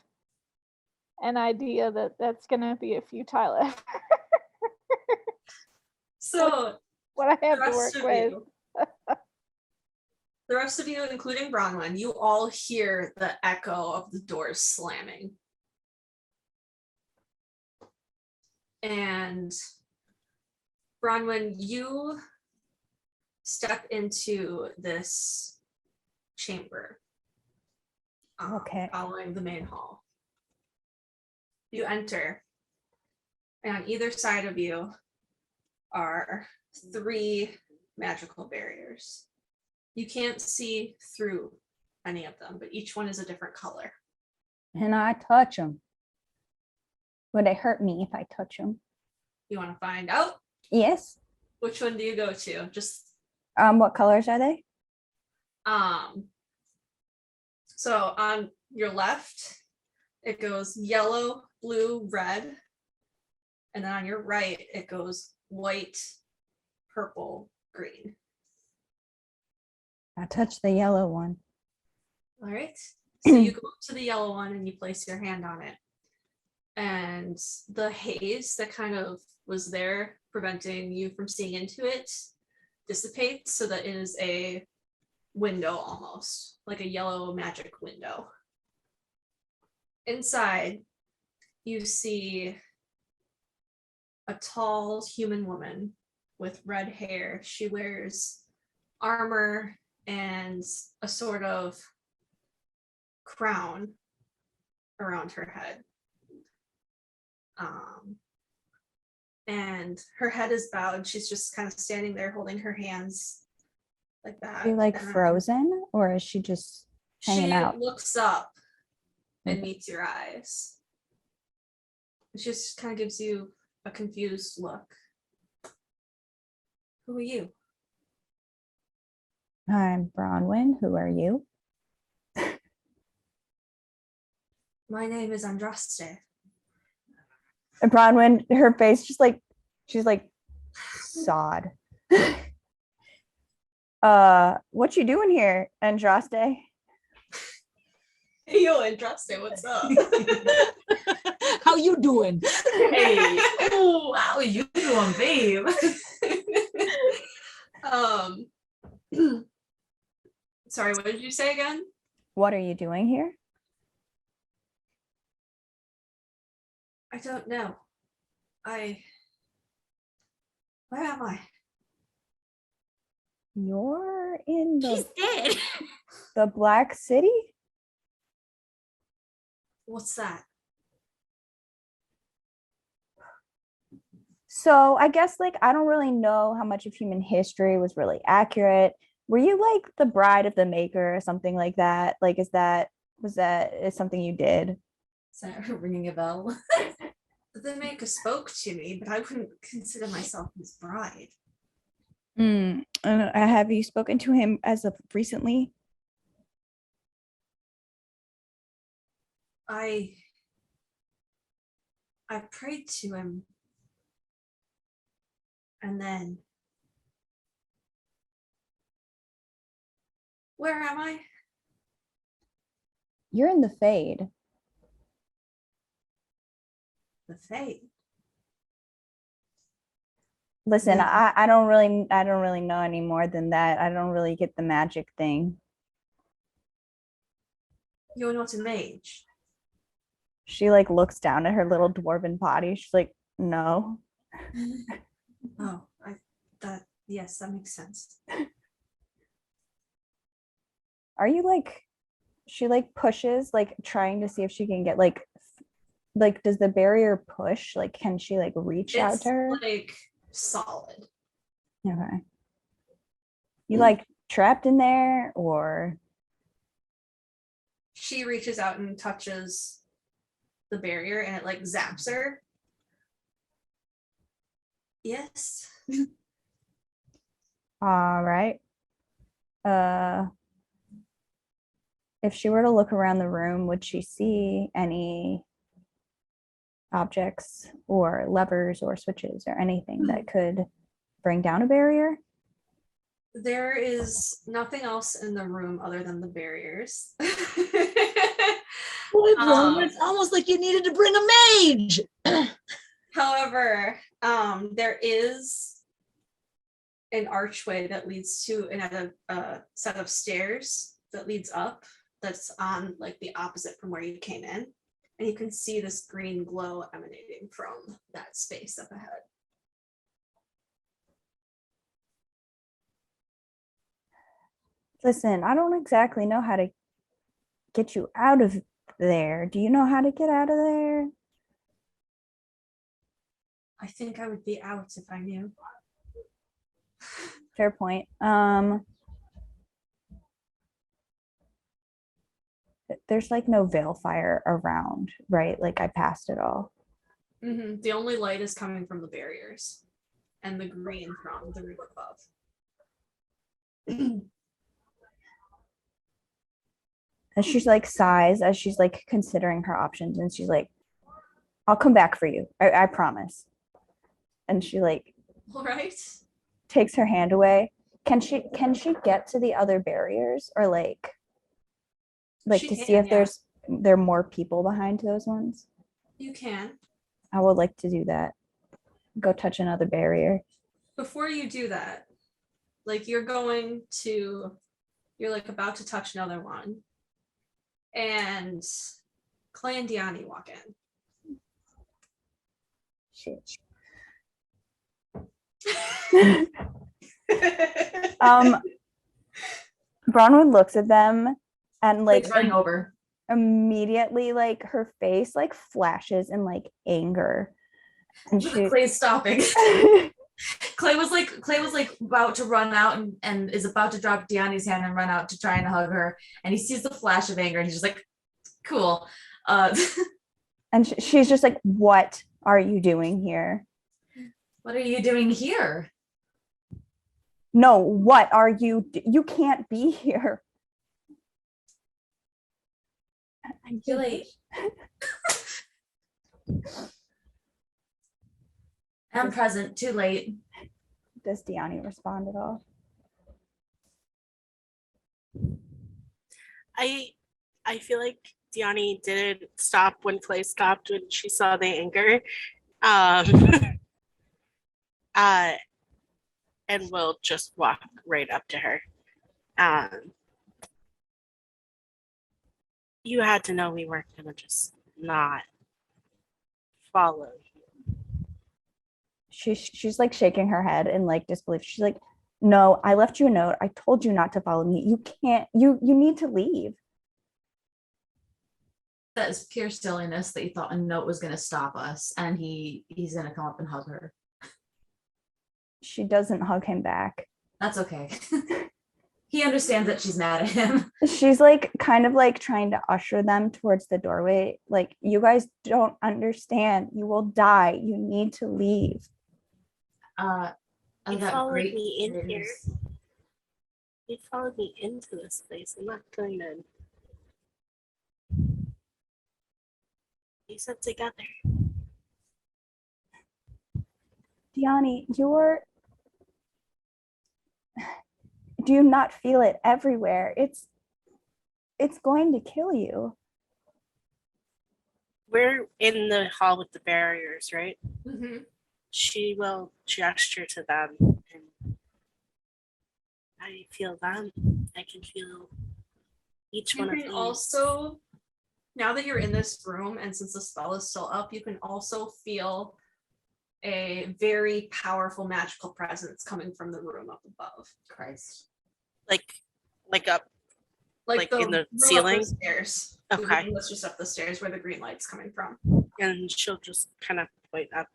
an idea that that's going to be a futile effort. So What I have the to rest work of with. you, the rest of you, including Bronwyn, you all hear the echo of the doors slamming. And Bronwyn, you step into this chamber. Okay. Following the main hall. You enter, and on either side of you are 3 magical barriers. You can't see through any of them, but each one is a different color. And I touch them. Would it hurt me if I touch them? You want to find out? Yes. Which one do you go to? Just What colors are they? so on your left, it goes yellow, blue, red. And then on your right, it goes white, purple, green. I touch the yellow one. All right. So you go up to the yellow one and you place your hand on it. And the haze that kind of was there preventing you from seeing into it dissipates so that it is a window almost, like a yellow magic window. Inside, you see a tall human woman with red hair. She wears armor and a sort of crown around her head. And her head is bowed. She's just kind of standing there holding her hands like that. Are you like And then frozen, or is she just hanging she out? looks up and Okay. meets your eyes. She just kind of gives you a confused look. Who are you? I'm Bronwyn. Who are you? My name is Andraste. And Bronwyn, her face just like, she's like sod. What you doing here, Andraste? Hey, yo, Andraste, what's up? How you doing? Hey, ooh, how are you doing, babe? Sorry, what did you say again? What are you doing here? I don't know. I Where am I? You're in She's dead. the Black City? What's that? So I guess like I don't really know how much of human history was really accurate. Were you like the bride of the maker or something like that? Like is something you did? Is that ringing a bell? The maker spoke to me, but I wouldn't consider myself his bride. Have you spoken to him as of recently? I prayed to him. And then, where am I? You're in the Fade. The Fade. Listen, Yeah. I don't really know any more than that. I don't really get the magic thing. You're not a mage. She like looks down at her little dwarven body. She's like, no. Oh, yes, that makes sense. Are you like, she like pushes, like trying to see if she can get like does the barrier push? Like, can she like reach out It's to her? like solid. Okay. You like trapped in there or? She reaches out and touches the barrier and it like zaps her. Yes. All right. If she were to look around the room, would she see any objects or levers or switches or anything that could bring down a barrier? There is nothing else in the room other than the barriers. It's almost like you needed to bring a mage. However, there is an archway that leads to another set of stairs that leads up that's on like the opposite from where you came in. And you can see this green glow emanating from that space up ahead. Listen, I don't exactly know how to get you out of there. Do you know how to get out of there? I think I would be out if I knew. Fair point. There's like no veil fire around, right? Like I passed it all. Mm-hmm. The only light is coming from the barriers and the green from the room above. And she's like sighs as she's like considering her options, and she's like, I'll come back for you. I promise. And she like All right. takes her hand away. Can she get to the other barriers or like She to see can, if yeah. there are more people behind those ones? You can. I would like to do that. Go touch another barrier. Before you do that, like you're like about to touch another one. And Clay and Diani walk in. Shit. Bronwyn looks at them and like running over. immediately like her face like flashes in like anger. And she Clay's stopping. Clay was like about to run out and is about to drop Diani's hand and run out to try and hug her. And he sees the flash of anger and he's just like, cool. And she's just like, what are you doing here? What are you doing here? No, what are you? You can't be here. Too late. I'm present. Too late. Does Diani respond at all? I feel like Diani didn't stop when Clay stopped when she saw the anger. And will just walk right up to her. You had to know we weren't gonna just not follow you. she's like shaking her head in like disbelief. She's like, no, I left you a note. I told you not to follow me. You can't, you need to leave. That is pure silliness that you thought a note was gonna stop us, and he's gonna come up and hug her. She doesn't hug him back. That's okay. He understands that she's mad at him. She's like kind of like trying to usher them towards the doorway. Like, you guys don't understand. You will die. You need to leave. You followed me in here. You followed me into this place. I'm not going to. You said together. Diani, do you not feel it everywhere? It's going to kill you. We're in the hall with the barriers, right? Mm-hmm. She will gesture to them, and I feel them. I can feel each You one of can these. also, now that you're in this room, and since the spell is still up, you can also feel a very powerful magical presence coming from the room up above. Christ. Like up. Like in the room up ceiling? the stairs. Okay. The room that's just up the stairs where the green light's coming from. And she'll just kind of point up.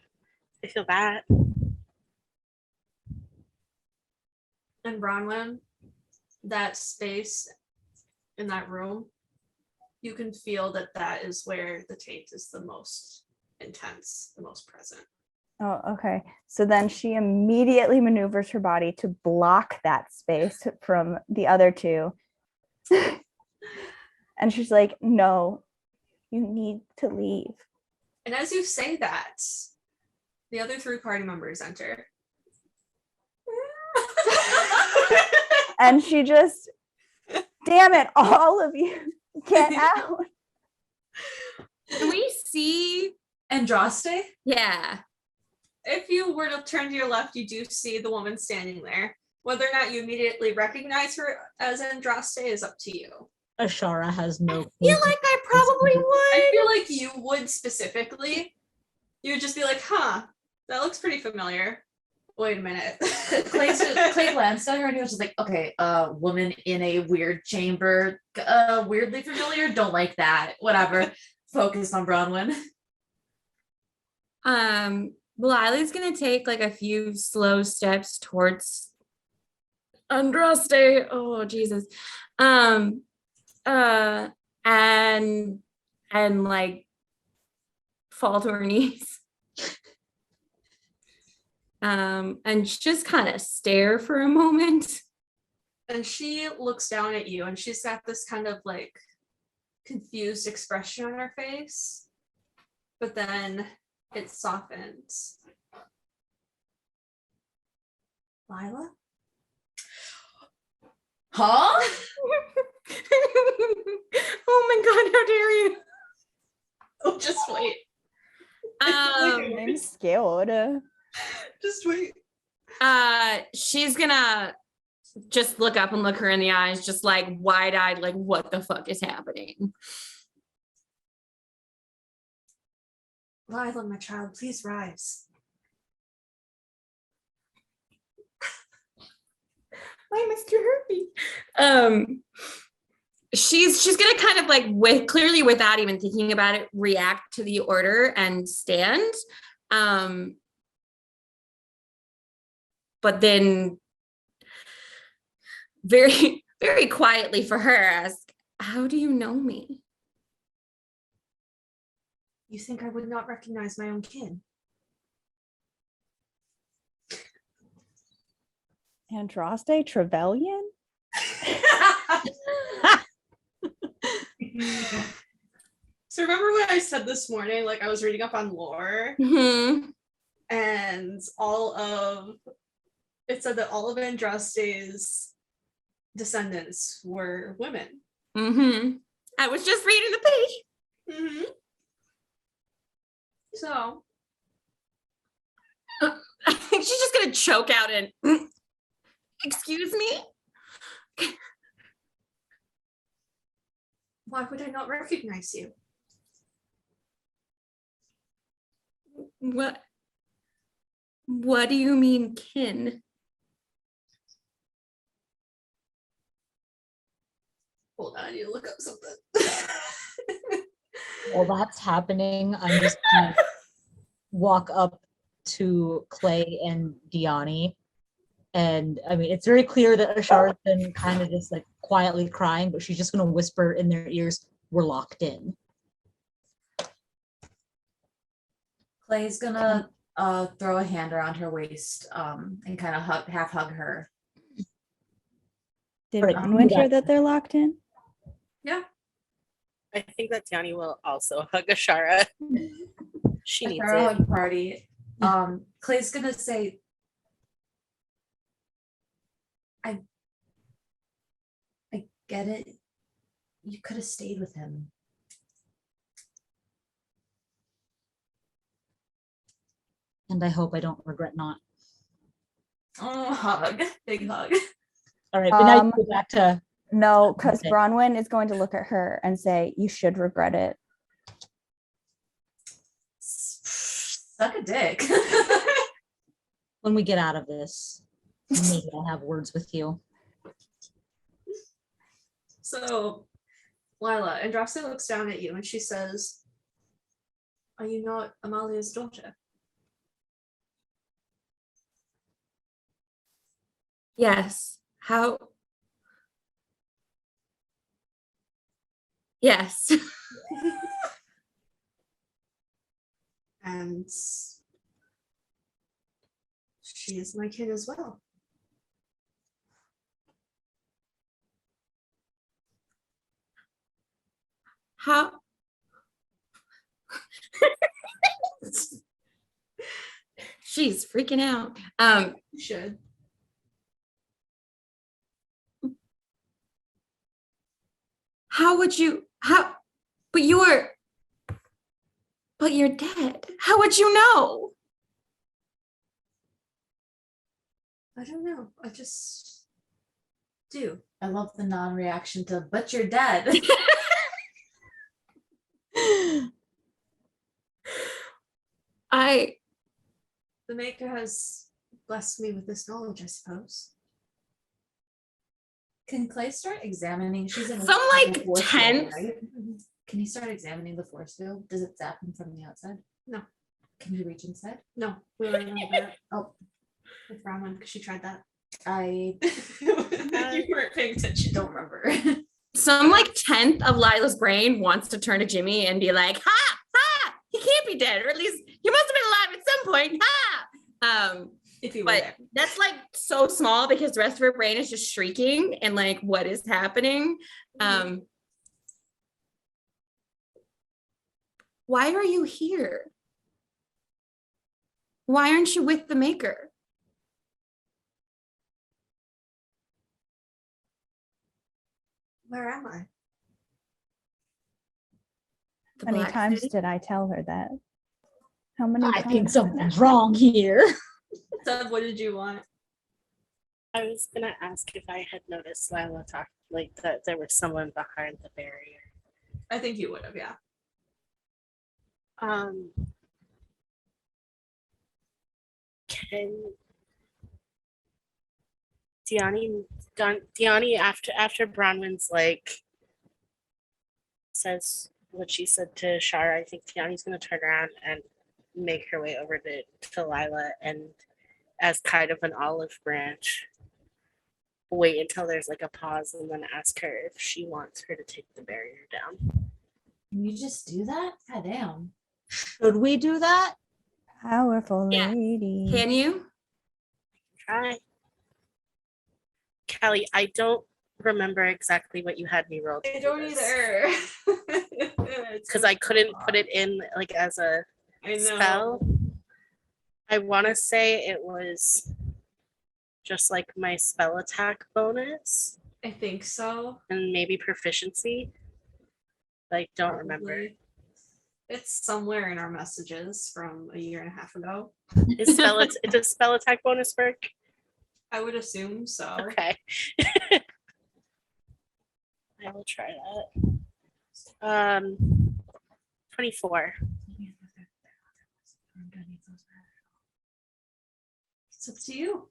I feel that. And Bronwyn, that space in that room, you can feel that is where the taint is the most intense, the most present. Oh, okay. So then she immediately maneuvers her body to block that space from the other two. And she's like, no, you need to leave. And as you say that, the other 3 party members enter. And she just, damn it, all of you, get out. Can we see? Andraste? Yeah. If you were to turn to your left, you do see the woman standing there. Whether or not you immediately recognize her as Andraste is up to you. Ashara has no I feel like I probably would. I feel like you would specifically. You would just be like, huh, that looks pretty familiar. Wait a minute. Clay glanced at her and he was just like, okay, woman in a weird chamber, weirdly familiar, don't like that, whatever. Focused on Bronwyn. Lily's gonna take like a few slow steps towards Andraste. Oh Jesus. And like fall to her knees. And just kind of stare for a moment. And she looks down at you and she's got this kind of like confused expression on her face. But then it softens. Lila? Huh? Oh my god, how dare you? Oh, just wait. I'm scared. Just wait. She's gonna just look up and look her in the eyes, just like wide-eyed, like what the fuck is happening? Lila, my child, please rise. Hi, Mr. Herpy. She's gonna kind of like clearly without even thinking about it, react to the order and stand. But then very, very quietly for her ask, how do you know me? You think I would not recognize my own kin? Andraste Trevelyan? So remember what I said this morning? Like I was reading up on lore Mm-hmm. and it said that all of Andraste's descendants were women. Mm-hmm. I was just reading the page. Mm-hmm. So I think she's just gonna choke out and excuse me. why would I not recognize you? What? What do you mean, kin? Hold on, I need to look up something. While that's happening, I'm just gonna walk up to Clay and Diani. And I mean, it's very clear that Ashara's been kind of just like quietly crying, but she's just gonna whisper in their ears, "We're locked in." Clay's gonna throw a hand around her waist and kind of half hug her. Did Right, Bronwyn do hear that. that they're locked in? Yeah. I think that Tiani will also hug Ashara. She A needs thorough it. hug party. Clay's gonna say, I get it. You could have stayed with him. And I hope I don't regret not. Oh, hug. Big hug. All right, but now Um, you go back to No, because Okay. Bronwyn is going to look at her and say, "You should regret it." Suck a dick. when we get out of this. Maybe I'll have words with you. So, Lila, Andraste looks down at you and she says, "Are you not Amalia's daughter?" Yes. How? Yes. And she is my kid as well. How? She's freaking out. You should. How would you? How? But you're dead. How would you know? I don't know. I just do. I love the non-reaction to, but you're dead. The Maker has blessed me with this knowledge, I suppose. Can Clay start examining? She's in Some, the like, force field, tense- right? Can he start examining the force field? Does it zap him from the outside? No. Can he reach inside? No, we learned about that Oh, with Bronwyn because she tried that. I You weren't paying attention. don't remember. Some like 10th of Lila's brain wants to turn to Jimmy and be like, ha, ha, he can't be dead, or at least he must have been alive at some point. Ha. If you were But there. that's like so small because the rest of her brain is just shrieking and like, what is happening? Why are you here? Why aren't you with the Maker? Where am I? The How many Black times City? did I tell her that? How many I times? think something's wrong here. So what did you want? I was gonna ask if I had noticed Lila talk like that there was someone behind the barrier. I think you would have, yeah. Can Diani after Bronwyn's like says what she said to Shara, I think Tiani's gonna turn around and make her way over to Lila and as kind of an olive branch, wait until there's like a pause and then ask her if she wants her to take the barrier down. Can you just do that? God damn. Should we do that? Powerful Yeah. lady. Can you? Try. Callie, I don't remember exactly what you had me roll. I don't either. Because I couldn't put it in like as a I know. spell. I want to say it was just like my spell attack bonus I think so. and maybe proficiency. Like, don't remember. Probably. It's somewhere in our messages from a year and a half ago. Does spell attack bonus work? I would assume so. Okay. I will try that. 24. It's up to you.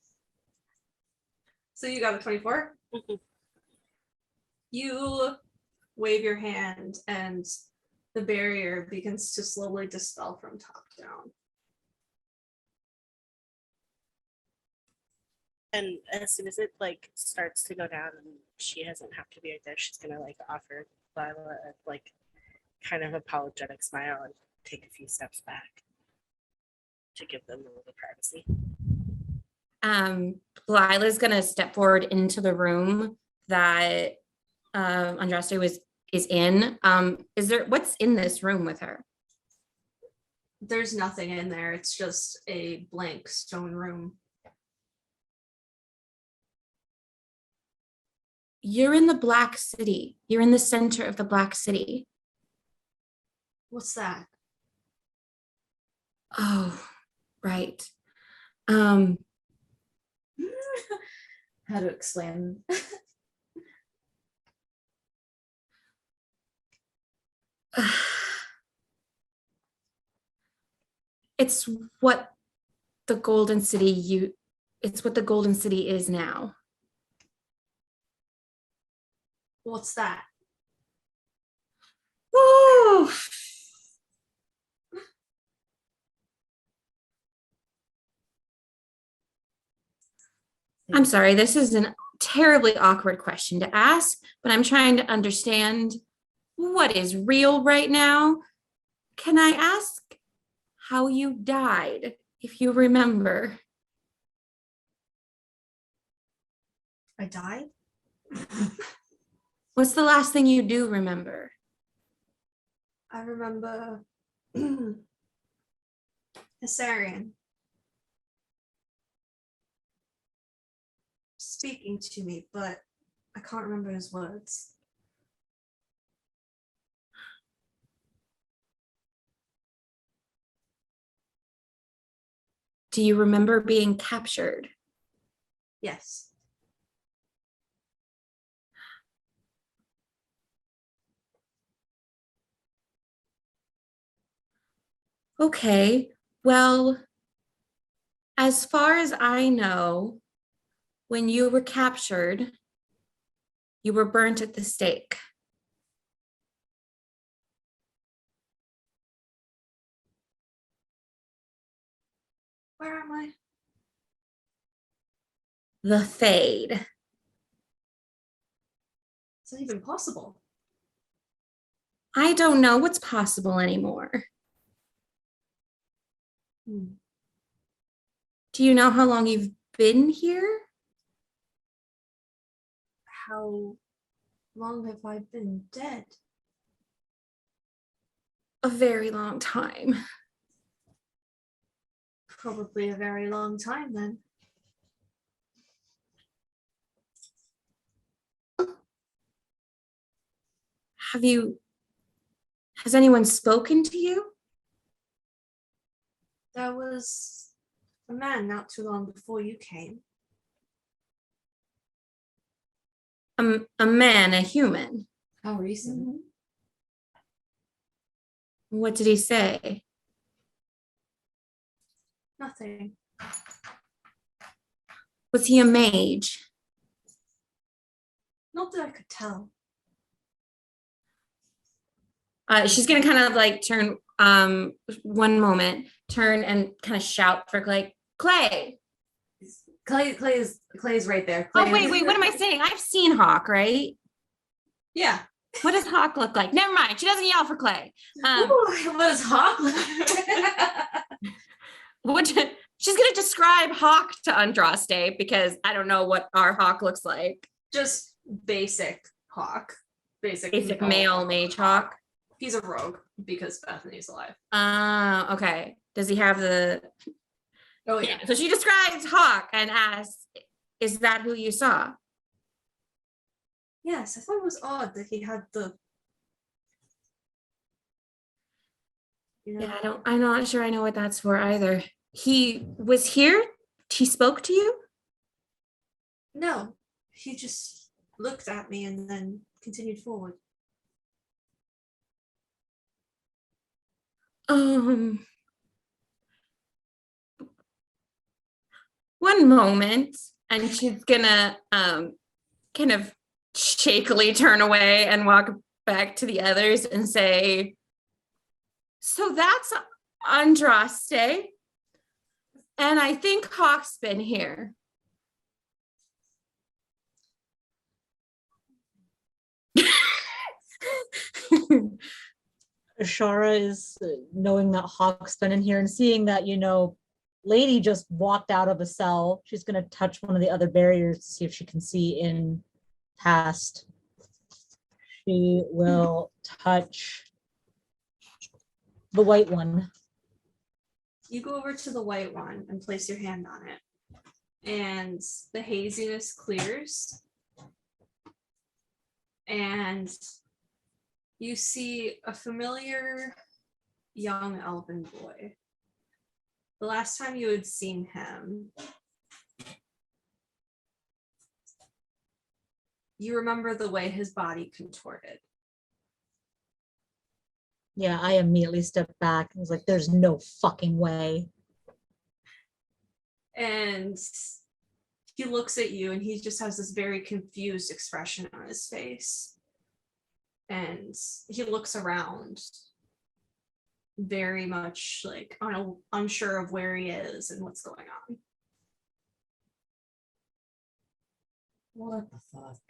So you got a 24? Mhm. You wave your hand and the barrier begins to slowly dispel from top down. And as soon as it like starts to go down and she doesn't have to be right there, she's gonna like offer Lila a like kind of apologetic smile and take a few steps back to give them a little privacy. Lila's gonna step forward into the room that Andraste is in. What's in this room with her? There's nothing in there. It's just a blank stone room. You're in the Black City. You're in the center of the Black City. What's that? Oh, right. How to explain? It's what the Golden City it's what the Golden City is now. What's that? Woo! I'm sorry, this is a terribly awkward question to ask, but I'm trying to understand what is real right now. Can I ask how you died, if you remember? I died? What's the last thing you do remember? I remember Hissarian speaking to me, but I can't remember his words. Do you remember being captured? Yes. Okay, well, as far as I know, when you were captured, you were burnt at the stake. Where am I? The Fade. Is that even possible? I don't know what's possible anymore. Hmm. Do you know how long you've been here? How long have I been dead? A very long time. Probably a very long time then. Has anyone spoken to you? There was a man not too long before you came. A man, a human. How recent? What did he say? Nothing. Was he a mage? Not that I could tell. She's gonna kind of like turn one moment, turn and kind of shout for Clay. Clay. Clay's right there. Oh, Clay wait, what am I saying? I've seen Hawk, right? Yeah. What does Hawk look like? Never mind. She doesn't yell for Clay. What is Hawk? She's gonna describe Hawk to Andraste because I don't know what our Hawk looks like. Just basic hawk. Basic male mage Hawk. He's a rogue because Bethany's alive. Okay. Does he have the? Oh yeah. So she describes Hawk and asks, "Is that who you saw?" Yes, I thought it was odd that he had the. You know, Yeah, I'm not sure I know what that's for either. He was here? He spoke to you? no, he just looked at me and then continued forward. one moment, and she's gonna kind of shakily turn away and walk back to the others and say, so that's Andraste, and I think Hawk's been here. Ashara is knowing that Hawk's been in here and seeing that, Lady just walked out of a cell. She's going to touch one of the other barriers to see if she can see in past. She will touch the white one. You go over to the white one and place your hand on it, and the haziness clears, and you see a familiar young elven boy. The last time you had seen him, you remember the way his body contorted. Yeah, I immediately stepped back. I was like, there's no fucking way. And he looks at you and he just has this very confused expression on his face. And he looks around, very much like unsure of where he is and what's going on. What the fuck?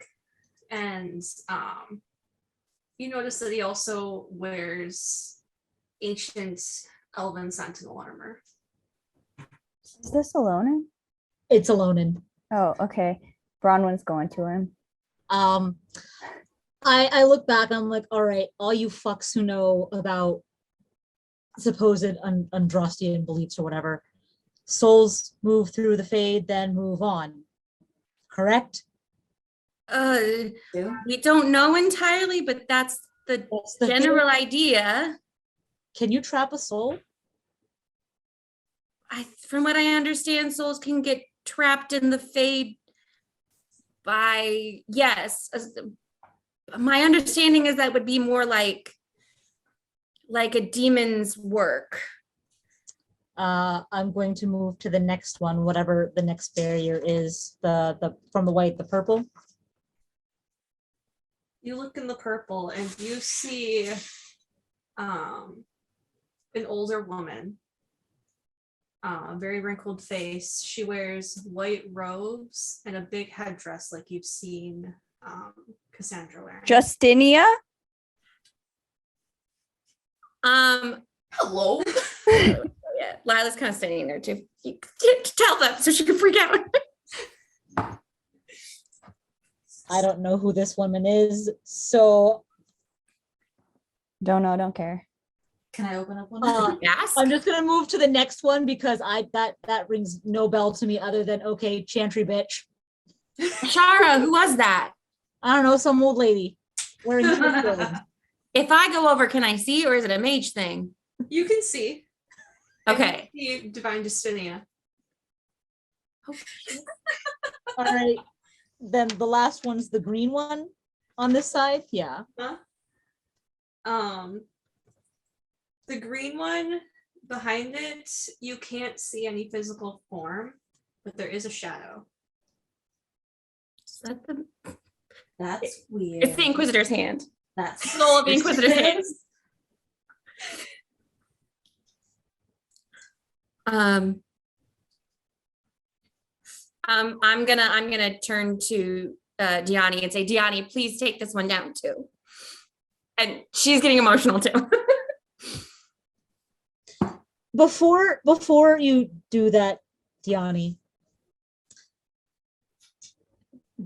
And you notice that he also wears ancient elven sentinel armor. Is this Alonin? It's Alonin. Oh, okay. Bronwyn's going to him. I look back and I'm like, all right, all you fucks who know about supposed Andrastian beliefs or whatever, souls move through the fade, then move on. Correct? We don't know entirely, but that's the general idea. Can you trap a soul? From what I understand, souls can get trapped in the fade by, yes. My understanding is that would be more like a demon's work. I'm going to move to the next one, whatever the next barrier is, the from the white, the purple. You look in the purple and you see an older woman, very wrinkled face. She wears white robes and a big headdress like you've seen Cassandra wearing. Justinia? Hello. Yeah, Lila's kind of standing there too. You tell them so she can freak out. I don't know who this woman is, so Don't know, don't care. Can I open up one? Ask. I'm just gonna move to the next one because that rings no bell to me other than okay, chantry bitch. Shara, who was that? I don't know, some old lady wearing clothes. If I go over, can I see, or is it a mage thing? You can see. Okay. You see Divine Justinia. All right. Then the last one's the green one on this side. Yeah. The green one behind it, you can't see any physical form, but there is a shadow. Is that the? That's weird. It's the Inquisitor's hand. That's Soul of the Inquisitor's hand. I'm gonna turn to Diani and say, Diani, please take this one down too. And she's getting emotional too. Before you do that, Diani,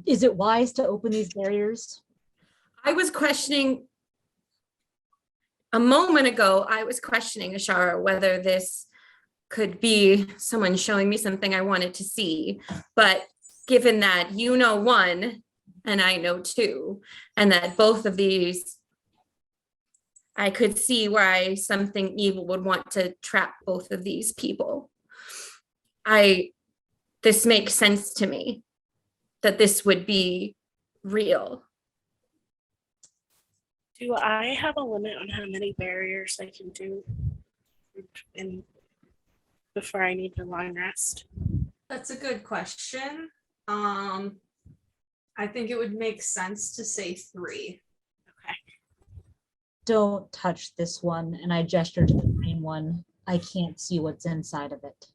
is it wise to open these barriers? I was questioning a moment ago, I was questioning Ashara whether this could be someone showing me something I wanted to see. But given that you know one and I know two, and that both of these, I could see why something evil would want to trap both of these people. This makes sense to me that this would be real. Do I have a limit on how many barriers I can do before I need the long rest? That's a good question. I think it would make sense to say 3. Don't touch this one. And I gesture to the green one. I can't see what's inside of it.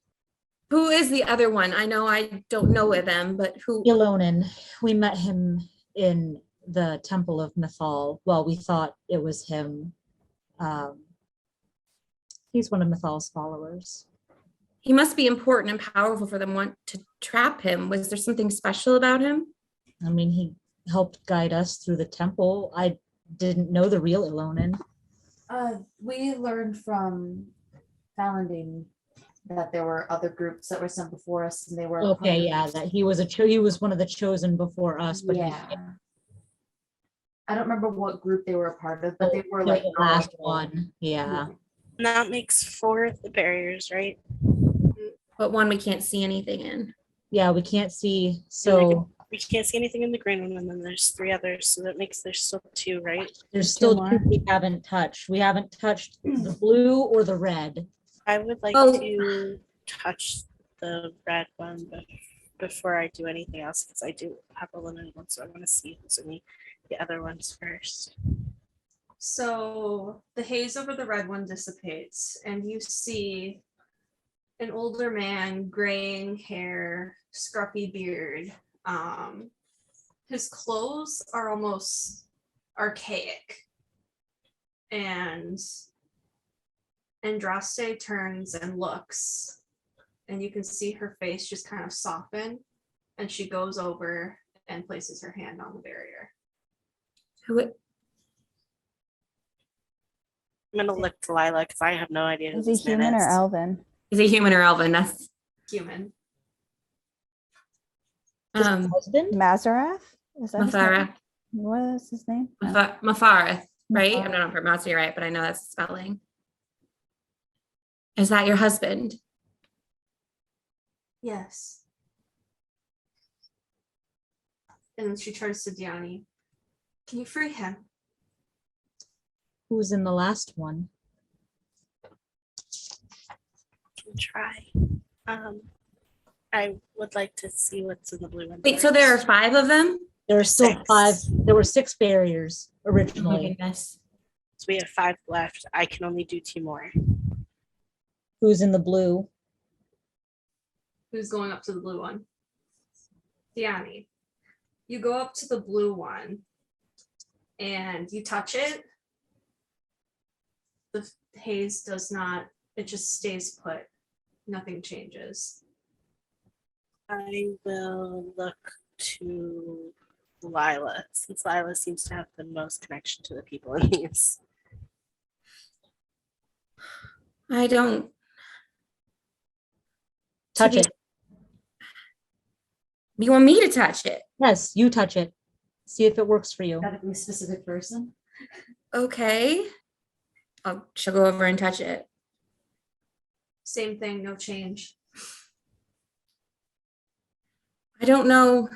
Who is the other one? I know I don't know them, but who? Ilonin. We met him in the Temple of Mythal. Well, we thought it was him. He's one of Mythal's followers. He must be important and powerful for them want to trap him. Was there something special about him? I mean, he helped guide us through the temple. I didn't know the real Ilonin. We learned from Falandine that there were other groups that were sent before us, and they were Okay, yeah, that he was he was one of the chosen before us, but yeah. I don't remember what group they were a part of, but they were the like last one. Yeah. And that makes 4 of the barriers, right? But one we can't see anything in. Yeah, we can't see. So We can't see anything in the green one, and then there's 3 others, so that makes there's still 2, right? there's Two still more. 2 we haven't touched. We haven't touched the blue or the red. I would like Oh. to touch the red one before I do anything else, because I do have a limited one, so I want to see who's in the other ones first. So the haze over the red one dissipates, and you see an older man, graying hair, scruffy beard. His clothes are almost archaic, and Andraste turns and looks, and you can see her face just kind of soften, and she goes over and places her hand on the barrier. Who? I'm gonna look to Lila because I have no idea who Is he this man human or is. Elvhen? Is he human or Elvhen? That's Human. His husband? Mazarath? Is that his name? Mafara. What is his name? Oh, Mafara, right? I'm Mafara. not pronouncing it right, but I know that's the spelling. Is that your husband? Yes. And then she turns to Diani. Can you free him? Who was in the last one? Can try. I would like to see what's in the blue one. Wait, so there are first. 5 of them? There are still 6. 5. There were 6 barriers Oh my originally. goodness. So we have 5 left. I can only do 2 more. Who's in the blue? Who's going up to the blue one? Diani. You go up to the blue one and you touch it. The haze does not, it just stays put. Nothing changes. I will look to Lila, since Lila seems to have the most connection to the people in these. I don't. Touch it. You want me to touch it? Yes, you touch it. See if it works for you. Gotta be a specific person. Okay. She'll go over and touch it. Same thing, no change. I don't know.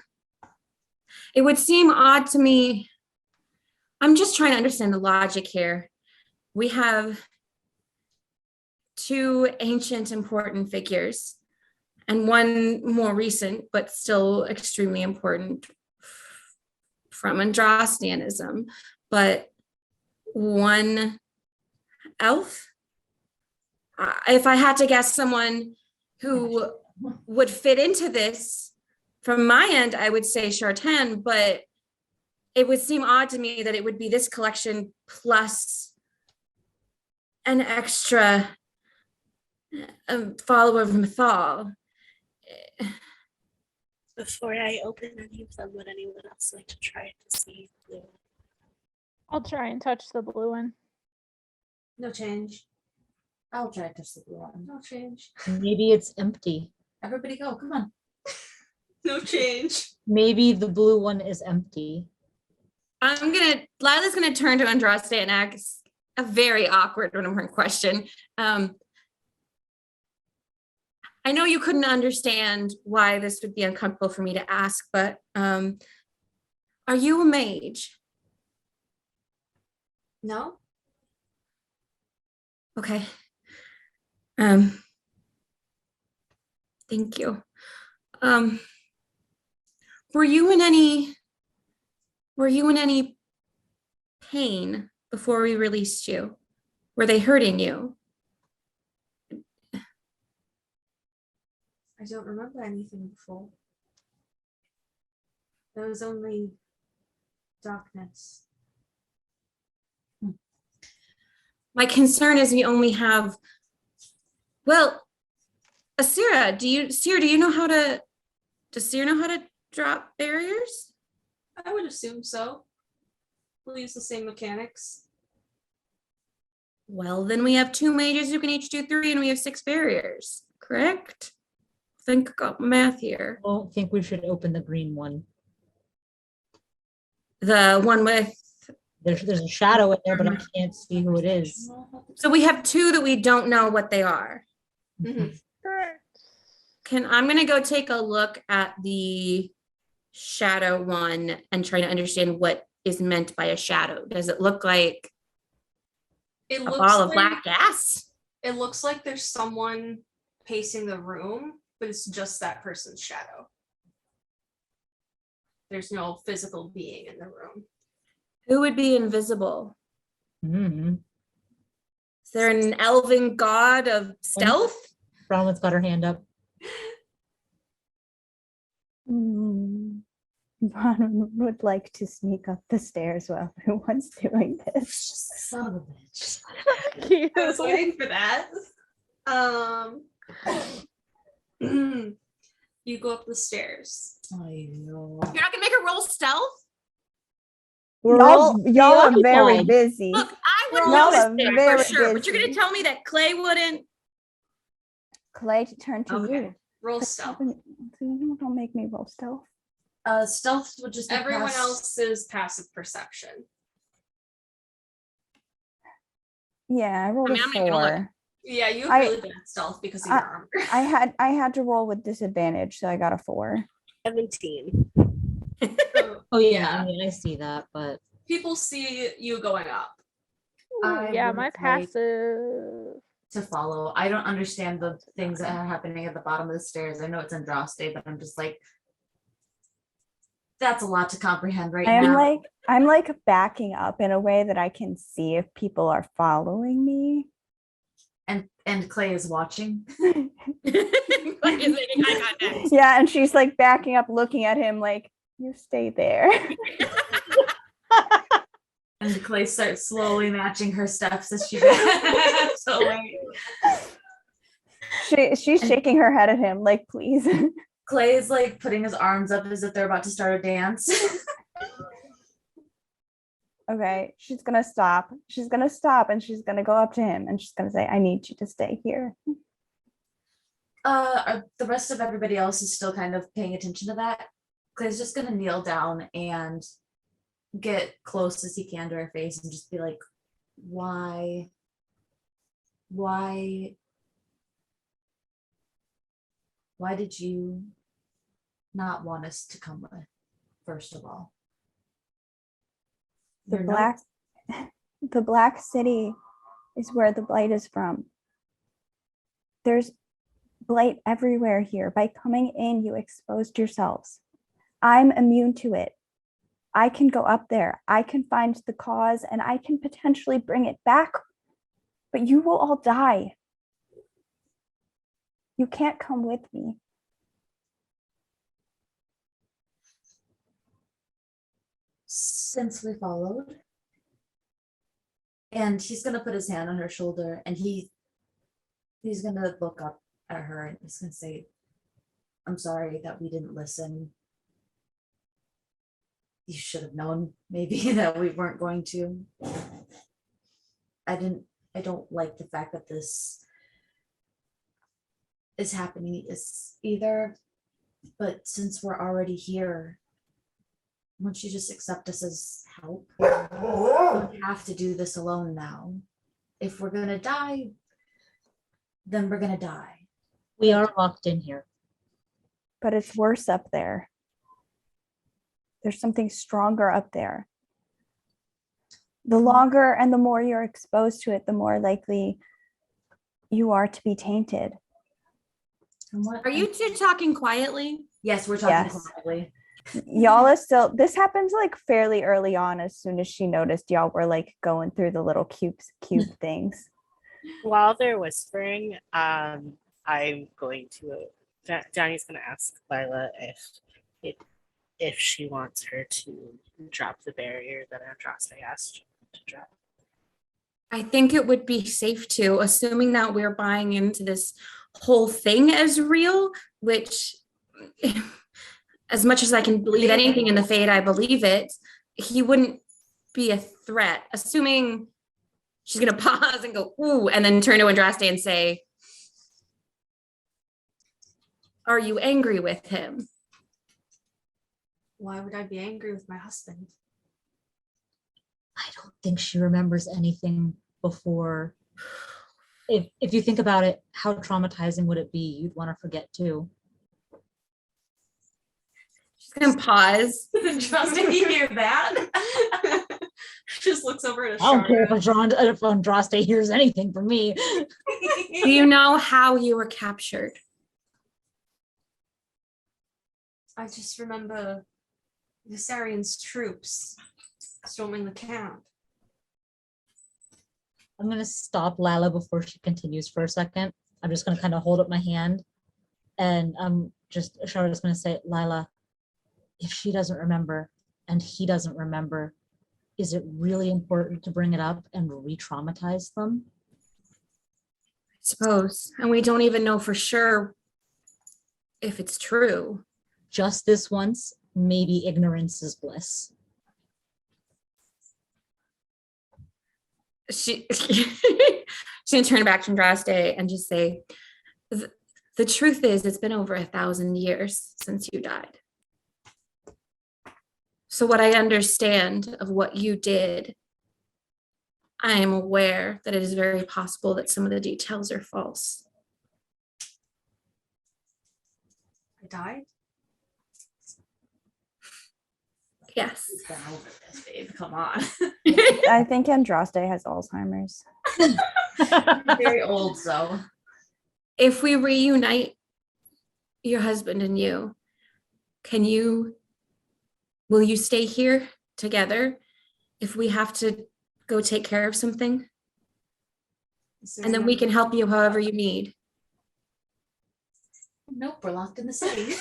It would seem odd to me. I'm just trying to understand the logic here. We have 2 ancient important figures and one more recent, but still extremely important from Andrastianism, but one elf. If I had to guess someone who would fit into this, from my end, I would say Shartan, but it would seem odd to me that it would be this collection plus an extra follower of Mythal. Before I open any of them, would anyone else like to try to see blue? I'll try and touch the blue one. No change. I'll try to touch the blue one. No change. Maybe it's empty. Everybody go, come on. No change. Maybe the blue one is empty. Lila's gonna turn to Andraste and ask a very awkward and important question. I know you couldn't understand why this would be uncomfortable for me to ask, but are you a mage? No? Okay. Thank you. Were you in any pain before we released you? Were they hurting you? I don't remember anything before. There was only darkness. My concern is we only have, well, Asira, does Seer know how to drop barriers? I would assume so. We'll use the same mechanics. Well, then we have 2 mages who can each do 3 and we have 6 barriers, correct? Think got math here. I don't think we should open the green one. The one with, There's a shadow in there, but I can't see who it is. so we have 2 that we don't know what they are. Mhm. Correct. I'm gonna go take a look at the shadow one and try to understand what is meant by a shadow. Does it look like It a looks ball of like, black gas? It looks like there's someone pacing the room, but it's just that person's shadow. There's no physical being in the room. Who would be invisible? Mm-hmm. Is there an elven god of stealth? Bronwyn's got her hand up. Ron would like to sneak up the stairs while everyone's doing this. Son of a bitch. Cute. I was waiting for that. You go up the stairs. I know. You're not gonna make her roll stealth? Y'all are very preoccupied. busy. Look, I would Y'all notice are it very for sure, but you're busy. gonna tell me that Clay wouldn't. Clay, to turn to Okay. you. Roll stealth. Don't make me roll stealth. Stealth would just be Everyone pass- else's passive perception. Yeah, I rolled I mean, a I'm not even gonna look. 4. Yeah, you I- have really bad stealth because of your armor. I had to roll with disadvantage, so I got a 4. 17. So, Oh yeah, I mean I see that, but people see you going up. I Yeah, would my like- passive. to follow. I don't understand the things that are happening at the bottom of the stairs. I know it's Andraste, but I'm just like, that's a lot to comprehend right now. I'm like backing up in a way that I can see if people are following me. And Clay is watching. Clay is making eye contact. Yeah, and she's like backing up, looking at him like, you stay there. And Clay starts slowly matching her steps as she goes. So like, She's shaking her head at him like, please. Clay is like putting his arms up as if they're about to start a dance. Okay, she's gonna stop. She's gonna stop and she's gonna go up to him and she's gonna say, I need you to stay here. The rest of everybody else is still kind of paying attention to that. Clay's just gonna kneel down and get close as he can to her face and just be like, why did you not want us to come with, first of all? The black city is where the blight is from. There's blight everywhere here. By coming in, you exposed yourselves. I'm immune to it. I can go up there. I can find the cause and I can potentially bring it back, but you will all die. You can't come with me. Since we followed, and he's gonna put his hand on her shoulder and he's gonna look up at her and he's gonna say, I'm sorry that we didn't listen. You should have known maybe that we weren't going to. I don't like the fact that this is happening either, but since we're already here, won't you just accept us as help? We don't have to do this alone now. If we're gonna die, then we're gonna die. we are locked in here. But it's worse up there. There's something stronger up there. The longer and the more you're exposed to it, the more likely you are to be tainted. And what Are you two talking quietly? Yes, we're talking Yes. collectively. Y'all are still, this happens like fairly early on. As soon as she noticed y'all were like going through the little cube things. While they're whispering, I'm going to. Johnny's going to ask Lila if she wants her to drop the barrier that Andraste asked to drop. I think it would be safe to, assuming that we're buying into this whole thing as real, which as much as I can believe anything in the Fade, I believe it. He wouldn't be a threat, assuming she's gonna pause and go, ooh, and then turn to Andraste and say, are you angry with him? Why would I be angry with my husband? I don't think she remembers anything before. If you think about it, how traumatizing would it be? You'd want to forget too. She's gonna pause. Trust me, you hear that? Just looks over at I don't care if Andraste hears anything from me. Do you know how you were captured? I just remember Viserian's troops storming the camp. I'm going to stop Lila before she continues for a second. I'm just going to kind of hold up my hand. And Charlotte's going to say, Lila, if she doesn't remember and he doesn't remember, is it really important to bring it up and re-traumatize them? I suppose. And we don't even know for sure if it's true. Just this once, maybe ignorance is bliss. She's gonna turn back to Andraste and just say, the truth is it's been over 1,000 years since you died. So what I understand of what you did, I am aware that it is very possible that some of the details are false. I died? Yes. It's been over this, babe. Come on. I think Andraste has Alzheimer's. Very old, so. If we reunite your husband and you, will you stay here together if we have to go take care of something? And then we can help you however you need. Nope, we're locked in the city.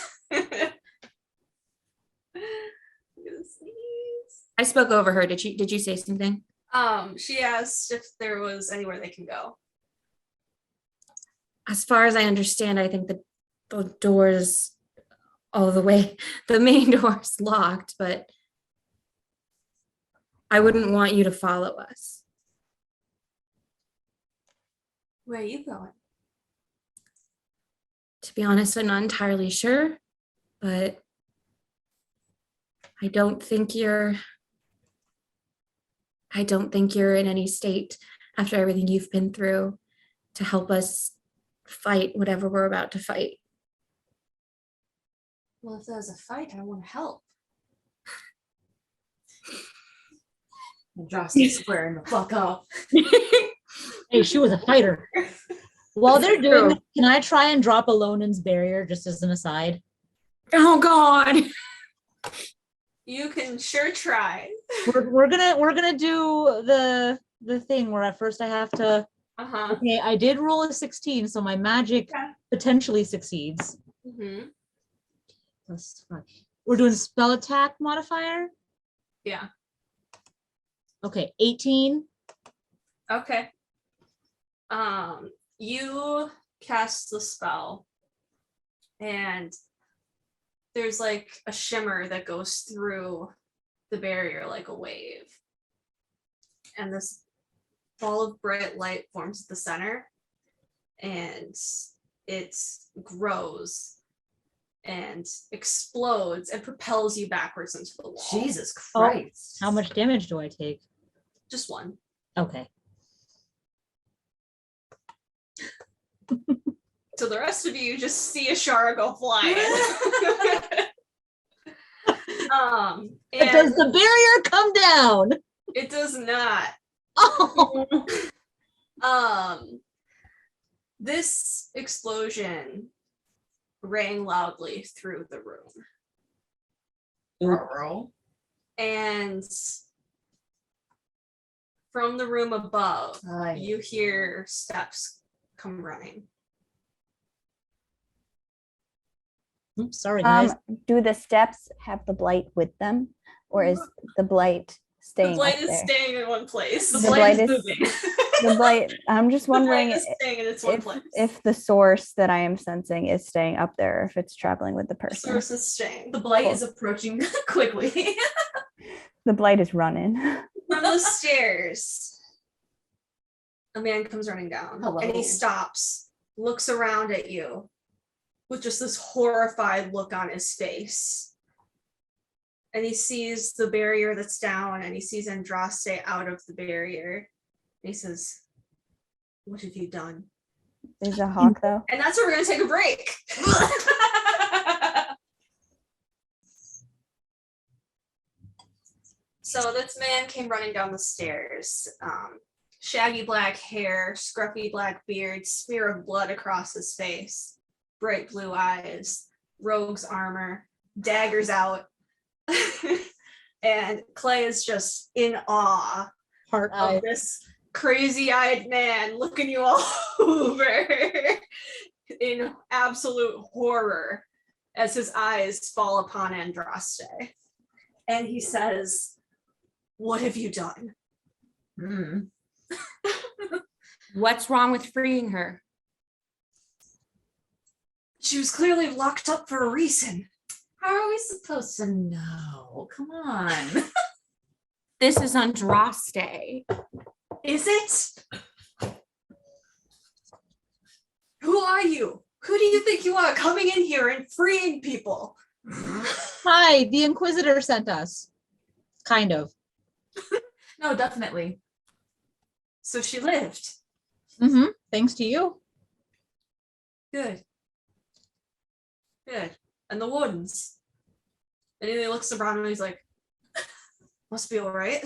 I spoke over her. Did you say something? She asked if there was anywhere they can go. As far as I understand, I think the doors all the way, the main door is locked, but I wouldn't want you to follow us. Where are you going? To be honest, I'm not entirely sure, but I don't think you're in any state after everything you've been through to help us fight whatever we're about to fight. Well, if there's a fight, I want to help. Andraste squaring the fuck up. Hey, she was a fighter. While they're doing this, can I try and drop Alonen's barrier just as an aside? Oh God. You can sure try. We're gonna do the thing where at first I have to. Okay, I did roll a 16, so my magic potentially succeeds. Mm-hmm. We're doing spell attack modifier. Yeah. Okay, 18. Okay. You cast the spell, and there's like a shimmer that goes through the barrier like a wave. And this ball of bright light forms at the center, and it grows and explodes and propels you backwards into the wall. Jesus Christ. How much damage do I take? Just one. Okay. So the rest of you just see Ashara go flying. But does the barrier come down? It does not. Oh. This explosion rang loudly through the room. Ruh-roh. And from the room above, Aye. you hear steps come running. Oops, sorry, guys. Do the steps have the blight with them, or is the blight staying? The blight up is there? staying in one place. The blight is moving. the blight. I'm just The blight wondering is staying in its one place. if the source that I am sensing is staying up there, or if it's traveling with the The person. source is staying. The blight Cool. is approaching quickly. The blight is running. From the stairs, a man comes running down. Hello. And he stops, looks around at you with just this horrified look on his face. And he sees the barrier that's down, and he sees Andraste out of the barrier. And he says, "What have you done?" There's a hawk though. And that's where we're gonna take a break. So this man came running down the stairs. Shaggy black hair, scruffy black beard, smear of blood across his face, bright blue eyes, rogue's armor, daggers out. And Clay is just in awe Heart of eye. this crazy-eyed man looking you all over in absolute horror as his eyes fall upon Andraste. And he says, "What have you done?" What's wrong with freeing her? She was clearly locked up for a reason. How are we supposed to know? Come on. This is Andraste. Is it? Who are you? Who do you think you are, coming in here and freeing people? Hi, the Inquisitor sent us. Kind of. No, definitely. So she lived. Mm-hmm. Thanks to you. Good. Good. And the wardens. And he looks around and he's like, "Must be all right."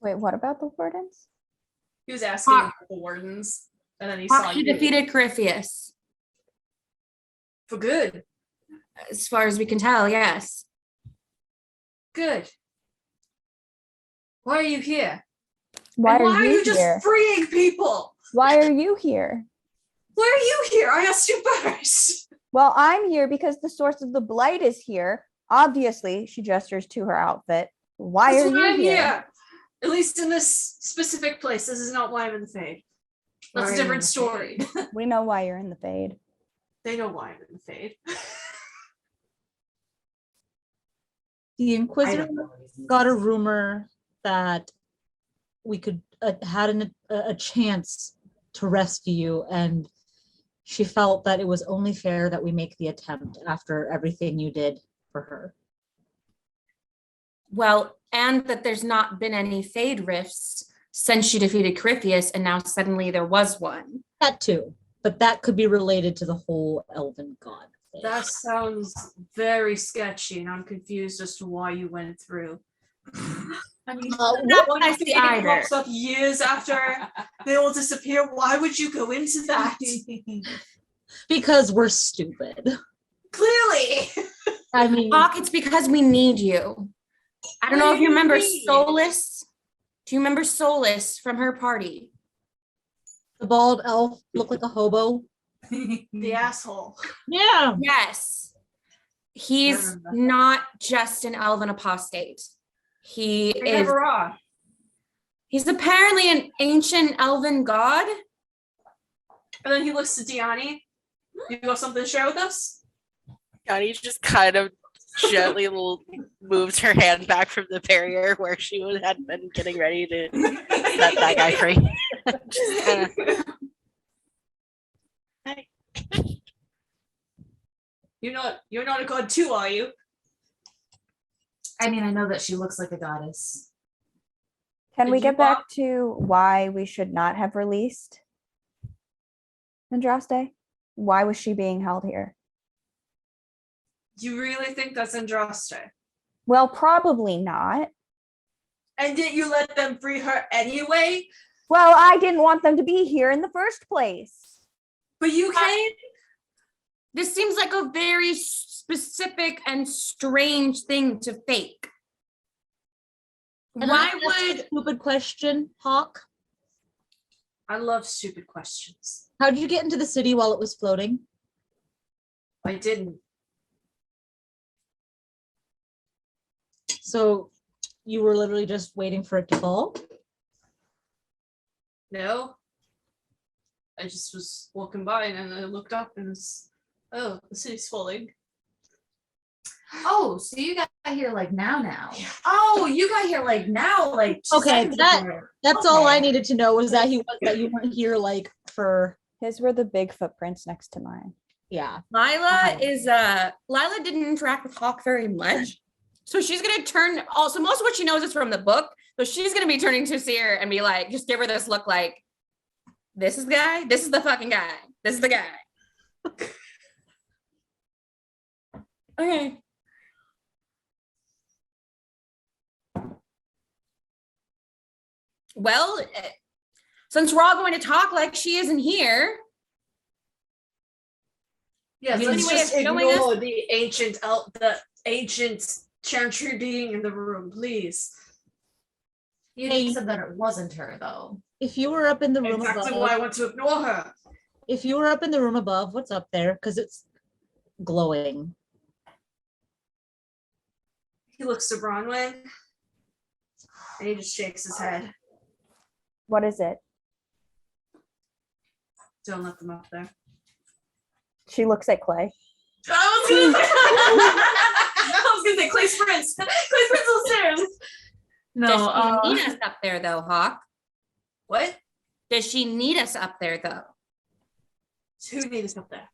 Wait, what about the wardens? He was asking about the wardens, and then he saw He you. defeated Corypheus, For good. as far as we can tell, yes. Good. Why are you here? Why And are you just here? freeing people? Why are you here? Why are you here? I asked you first. Well, I'm here because the source of the blight is here. Obviously, she gestures to her outfit. Why That's are why you I'm here? here. At least in this specific place. This is not why I'm in the Fade. That's a different story. We know why you're in the Fade. They know why I'm in the Fade. The Inquisitor got a rumor that we could had a chance to rescue you, and she felt that it was only fair that we make the attempt after everything you did for her. Well, and that there's not been any Fade rifts since she defeated Corypheus, and now suddenly there was one. That too, but that could be related to the whole Elven god thing. That sounds very sketchy, and I'm confused as to why you went through. I mean, Not what I see either. Pops up years after they all disappear. Why would you go into that? Because we're stupid. Clearly. I mean, Hawk, it's because we need you. I don't What know do if you you remember mean? Solas. Do you remember Solas from her party? the bald elf looked like a hobo. The asshole. Yeah. Yes. He's remember. not just an elven apostate. He They is. never are. He's apparently an ancient elven god. And then he looks to Diani. You got something to share with us? Yanni just kind of gently moves her hand back from the barrier where she had been getting ready to set that guy free. Just kinda, "Hi." You're not a god too, are you? I mean, I know that she looks like a goddess. Can we Did you get back to why we should not have released Andraste? Why was she being held here? You really think that's Andraste? Well, probably not. And did you let them free her anyway? Well, I didn't want them to be here in the first place. But you came? This seems like a very specific and strange thing to fake. Can Why I ask a would stupid question, Hawk? I love stupid questions. How did you get into the city while it was floating? I didn't. So you were literally just waiting for it to fall? No. I just was walking by and I looked up and it's, oh, the city's falling. Oh, so you got here like now. Oh, you got here like now, like 2 Okay, seconds before. That's all I Okay. needed to know was that you weren't here like for His were the big footprints next to mine. yeah. Lila Lila didn't interact with Hawk very much. So she's gonna turn also most of what she knows is from the book. So she's gonna be turning to Seer and be like, just give her this look like, this is the guy, this is the fucking guy, this is the guy. Okay. Well, since we're all going to talk like she isn't here, Yes, You let's any way just of showing us? ignore the ancient chantry being in the room, please. You Hey. just said that it wasn't her though. If you were up in the room Exactly above, why I want to ignore her. if you were up in the room above, what's up there? Because it's glowing. He looks to Bronwyn and he just shakes his head. What is it? Don't let them up there. She looks at Clay. I was gonna say Clay sprints. Clay sprints upstairs. does she need us up there though, Hawk? What? Does she need us up there though? Who needs us up there?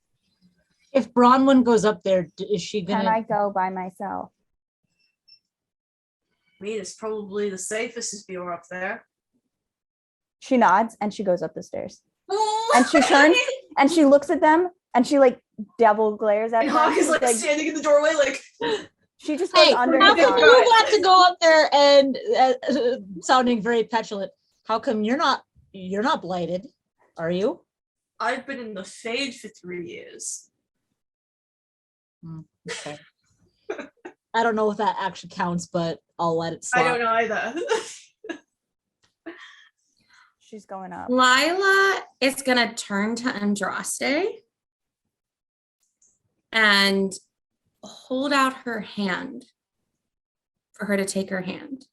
If Bronwyn goes up there, is she Can gonna? I go by myself? I mean, it's probably the safest if you're up there. She nods and she goes up the stairs. And she turns and she looks at them and she like devil glares at And them. Hawk is She's like standing in the doorway, like. she just goes Hey, under how his come arm. you got to go up there and sounding very petulant? How come you're not blighted? Are you? I've been in the Fade for 3 years. Okay. I don't know if that actually counts, but I'll let it slide. I don't know either. She's going up. Lila is gonna turn to Andraste and hold out her hand for her to take her hand.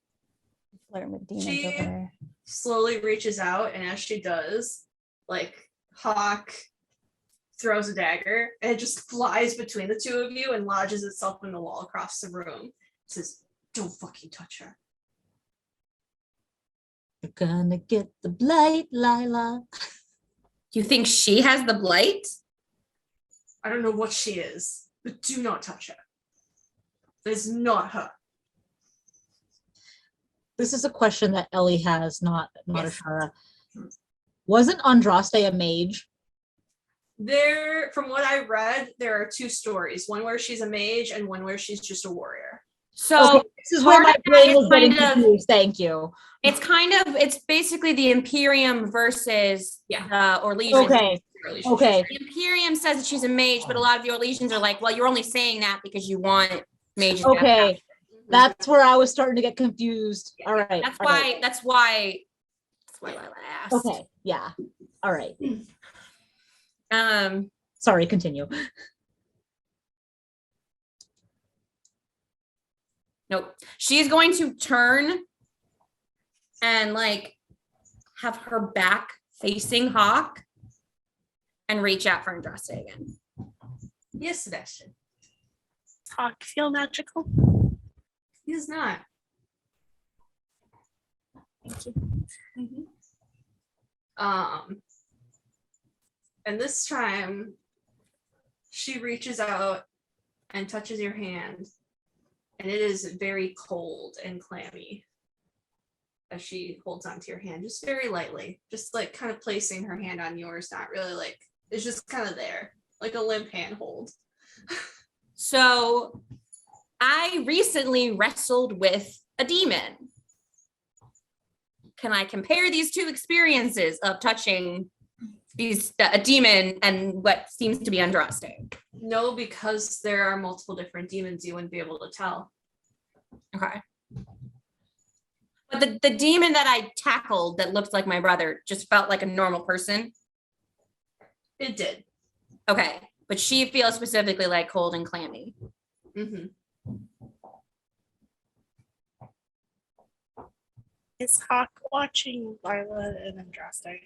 Flirting with demons She- over there. Slowly reaches out, and as she does, like Hawk throws a dagger, and it just flies between the two of you and lodges itself in the wall across the room. It says, "Don't fucking touch her." You're gonna get the blight, Lila. You think she has the blight? I don't know what she is, but do not touch her. It's not her. This is a question that Ellie has, not Yes. Ashara. Wasn't Andraste a mage? There, from what I read, there are 2 stories. One where she's a mage and one where she's just a warrior. So Okay, this is where part my of that brain is was getting kind of- confused. Thank you. it's basically the Imperium versus Yeah. the Orlesians. Okay. Okay. The Imperium says that she's a mage, but a lot of the Orlesians are like, well, you're only saying that because you want mages. to have Okay. power. That's where I was starting to get confused. All right. That's all why. right. That's why Lila asked. Okay. Yeah. All right. Um. Sorry, continue. Nope. She's going to turn and like have her back facing Hawk and reach out for Andraste again. Yes, Sebastian. Hawk feel magical. He does not. And this time she reaches out and touches your hand, and it is very cold and clammy as she holds onto your hand, just very lightly, just like kind of placing her hand on yours, not really like, it's just kind of there, like a limp hand hold. So I recently wrestled with a demon. Can I compare these two experiences of touching He's a demon and what seems to be Andraste. No, because there are multiple different demons, you wouldn't be able to tell. Okay. But the demon that I tackled that looked like my brother just felt like a normal person. It did. Okay. But she feels specifically like cold and clammy. Mm-hmm. Is Hawk watching Lila and Andraste?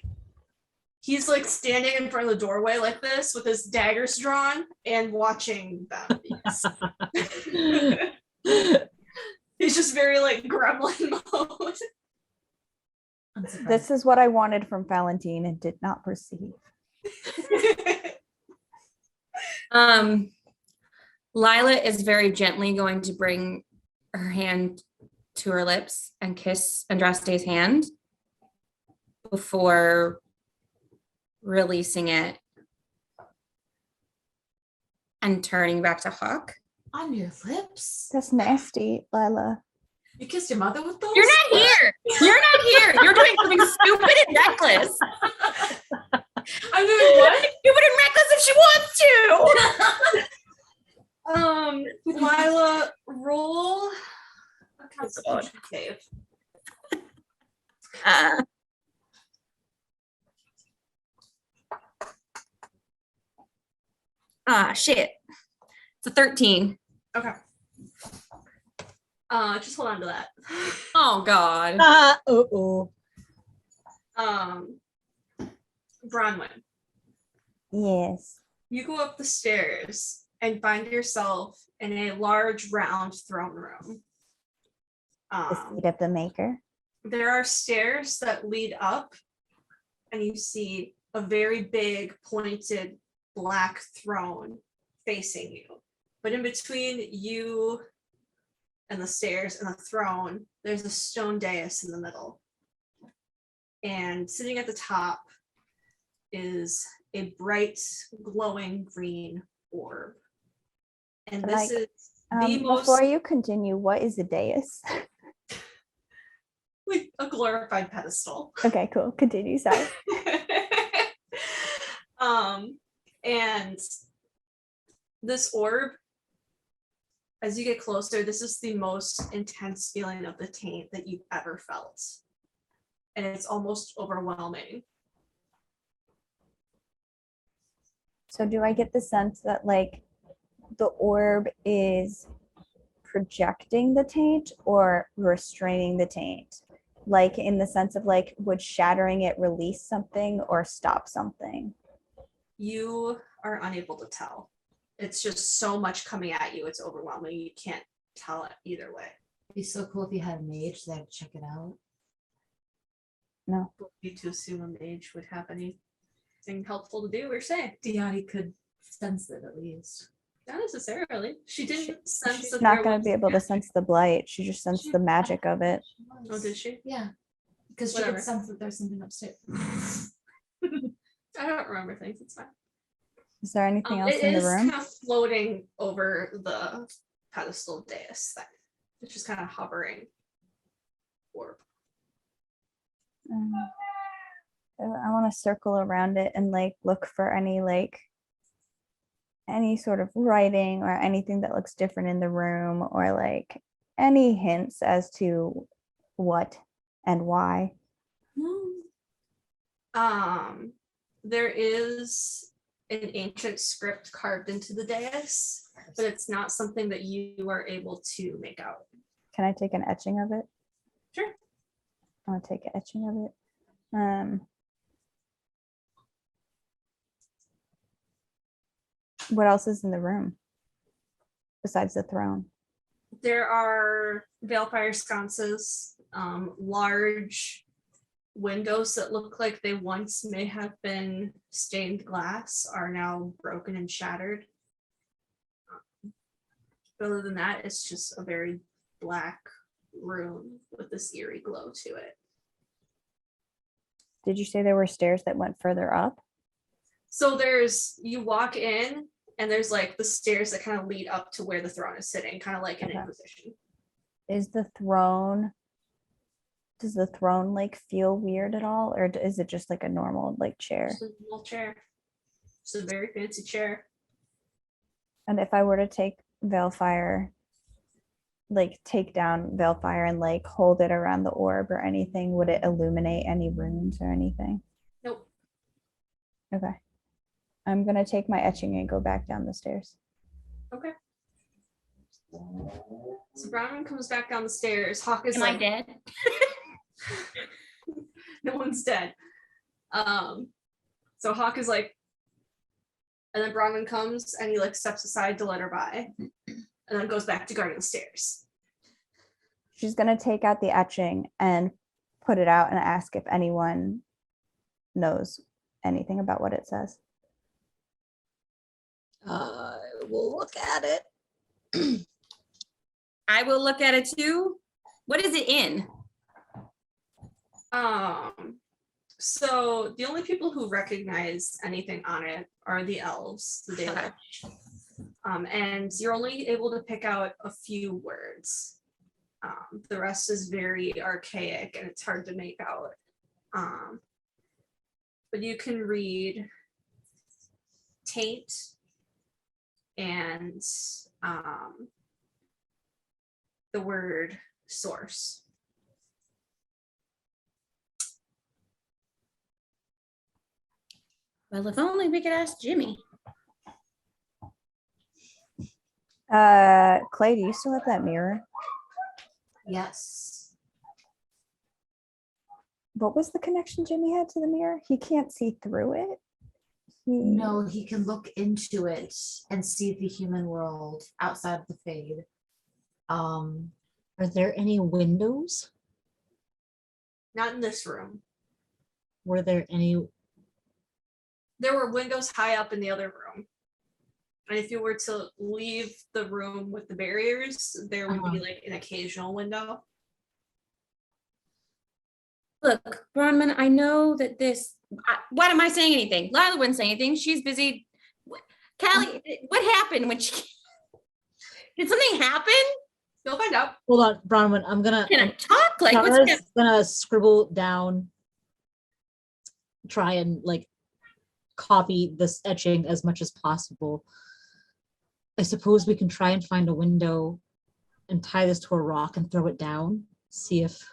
He's like standing in front of the doorway like this with his daggers drawn and watching them. Yes. He's just very like gremlin mode. This is what I wanted from Valentine and did not receive. Lila is very gently going to bring her hand to her lips and kiss Andraste's hand before releasing it and turning back to Hawk. On your lips? That's nasty, Lila. You kissed your mother with those? You're not here. You're not here. You're doing something stupid and reckless. I'm doing what? Stupid and reckless if she wants to. Lila, roll a God. constitution save. Shit. It's a 13. Okay. Just hold on to that. Oh God. Bronwyn, Yes. you go up the stairs and find yourself in a large round throne room. The seat of the maker. There are stairs that lead up, and you see a very big, pointed black throne facing you. But in between you and the stairs and the throne, there's a stone dais in the middle. And sitting at the top is a bright, glowing green orb. And this is the most Before you continue, what is a dais? like a glorified pedestal. Okay, cool. Continue. Sorry. And this orb, as you get closer, this is the most intense feeling of the taint that you've ever felt. And it's almost overwhelming. So do I get the sense that like the orb is projecting the taint or restraining the taint? Like in the sense of like, would shattering it release something or stop something? You are unable to tell. It's just so much coming at you. It's overwhelming. You can't tell it either way. It'd be so cool if you had a mage that would check it out. No. You to assume a mage would have anything helpful to do or say. Diani could sense it at least. Not necessarily. She didn't sense She's that not there going to was be able to magic. sense the blight. She just sensed the magic of it. Oh, did she? Yeah. Because she Whatever. could sense that there's something upstairs. I don't remember things. It's fine. Is there anything else It in the is room? kind of floating over the pedestal dais thing. It's just kind of hovering. Orb. I want to circle around it and like look for any sort of writing or anything that looks different in the room, or like any hints as to what and why. There is an ancient script carved into the dais, but it's not something that you are able to make out. Can I take an etching of it? Sure. I want to take an etching of it. What else is in the room besides the throne? There are balefire sconces, large windows that look like they once may have been stained glass are now broken and shattered. Other than that, it's just a very black room with this eerie glow to it. Did you say there were stairs that went further up? So you walk in and there's like the stairs that kind of lead up to where the throne is sitting, kind of like an Okay. Inquisition. Is the throne Does the throne like feel weird at all, or is it just like a normal like chair? Just a little chair. It's a very fancy chair. And if I were to take Veilfire, like take down Veilfire and like hold it around the orb or anything, would it illuminate any runes or anything? Nope. Okay. I'm gonna take my etching and go back down the stairs. Okay. So Bronwyn comes back down the stairs. Hawk is Am I like, dead? no one's dead. So Hawk is like, and then Bronwyn comes and he like steps aside to let her by, and then goes back to guarding the stairs. She's gonna take out the etching and put it out and ask if anyone knows anything about what it says. We'll look at it. I will look at it too. What is it in? So the only people who recognize anything on it are the elves, the Dalek. And you're only able to pick out a few words. The rest is very archaic and it's hard to make out. But you can read taint and the word source. Well, if only we could ask Jimmy. Clay, do you still have that mirror? Yes. What was the connection Jimmy had to the mirror? He can't see through it. No, he can look into it and see the human world outside of the Fade. Are there any windows? Not in this room. Were there any? There were windows high up in the other room. And if you were to leave the room with the barriers, there would be like an occasional window. Look, Bronwyn, I know that this. Why am I saying anything? Lila wouldn't say anything. She's busy. Callie, what happened when she? Did something happen? You'll find out. Hold on, Bronwyn. I'm gonna. Can I talk? Like, what's Tara's gonna scribble down. Try and like copy this etching as much as possible. I suppose we can try and find a window and tie this to a rock and throw it down. See if.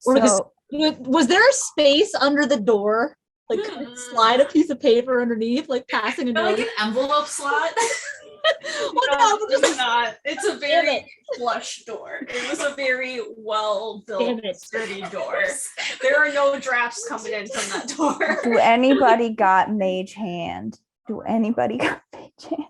Or So, was there a space under the door? Like could I slide a piece of paper underneath, like passing a note. Like an envelope slot. Well, no, but It's just not. It's a Damn very it. flush door. It was a very well Damn built, it. sturdy door. There are no drafts coming in from that door. do anybody got mage hand? Do anybody got mage hand?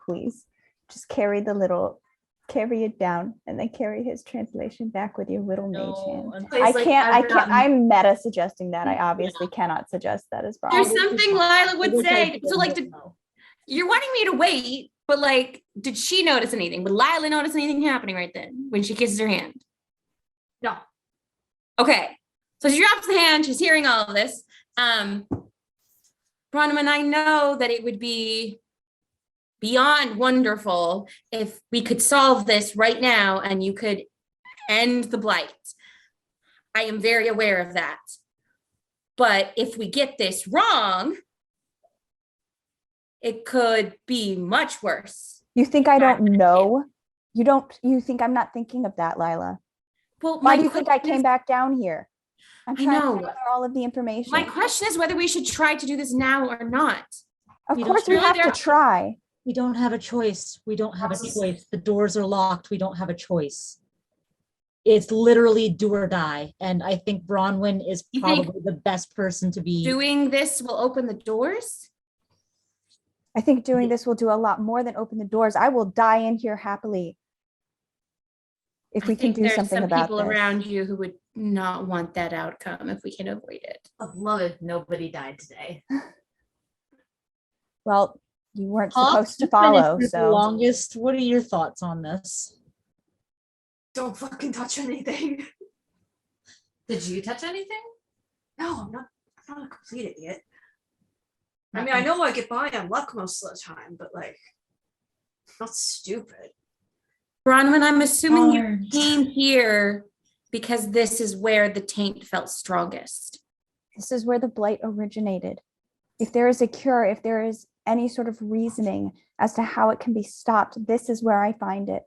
Please, just carry it down and then carry his translation back with your little mage hand. I can't, I'm meta suggesting that. I obviously cannot suggest that as There's Brahma. something Lila would say. So, like, you're wanting me to wait, but like, did she notice anything? Would Lila notice anything happening right then when she kisses her hand? No. Okay. So she drops the hand. She's hearing all of this. Bronwyn, I know that it would be beyond wonderful if we could solve this right now and you could end the blight. I am very aware of that. But if we get this wrong, it could be much worse. You think I don't know? You think I'm not thinking of that, Lila? Well, Why do you think I came back down here? I'm I trying know. to gather all of the information. My question is whether we should try to do this now or not. Of we course don't we have really- to try. We don't have a choice. We don't have a choice. The doors are locked. We don't have a choice. It's literally do or die. And I think Bronwyn is You think probably the best person to be. Doing this will open the doors? I think doing this will do a lot more than open the doors. I will die in here happily. If we I can think do there's something some about people this. around you who would not want that outcome if we can avoid it. I'd love if nobody died today. Well, you weren't Hawk, supposed to you've been in follow, here the so longest. What are your thoughts on this? Don't fucking touch anything. Did you touch anything? No, I'm not a complete idiot. I mean, I know I get by on luck most of the time, but like, not stupid. Bronwyn, I'm assuming you Darn. came here because this is where the taint felt strongest. This is where the blight originated. If there is a cure, if there is any sort of reasoning as to how it can be stopped, this is where I find it.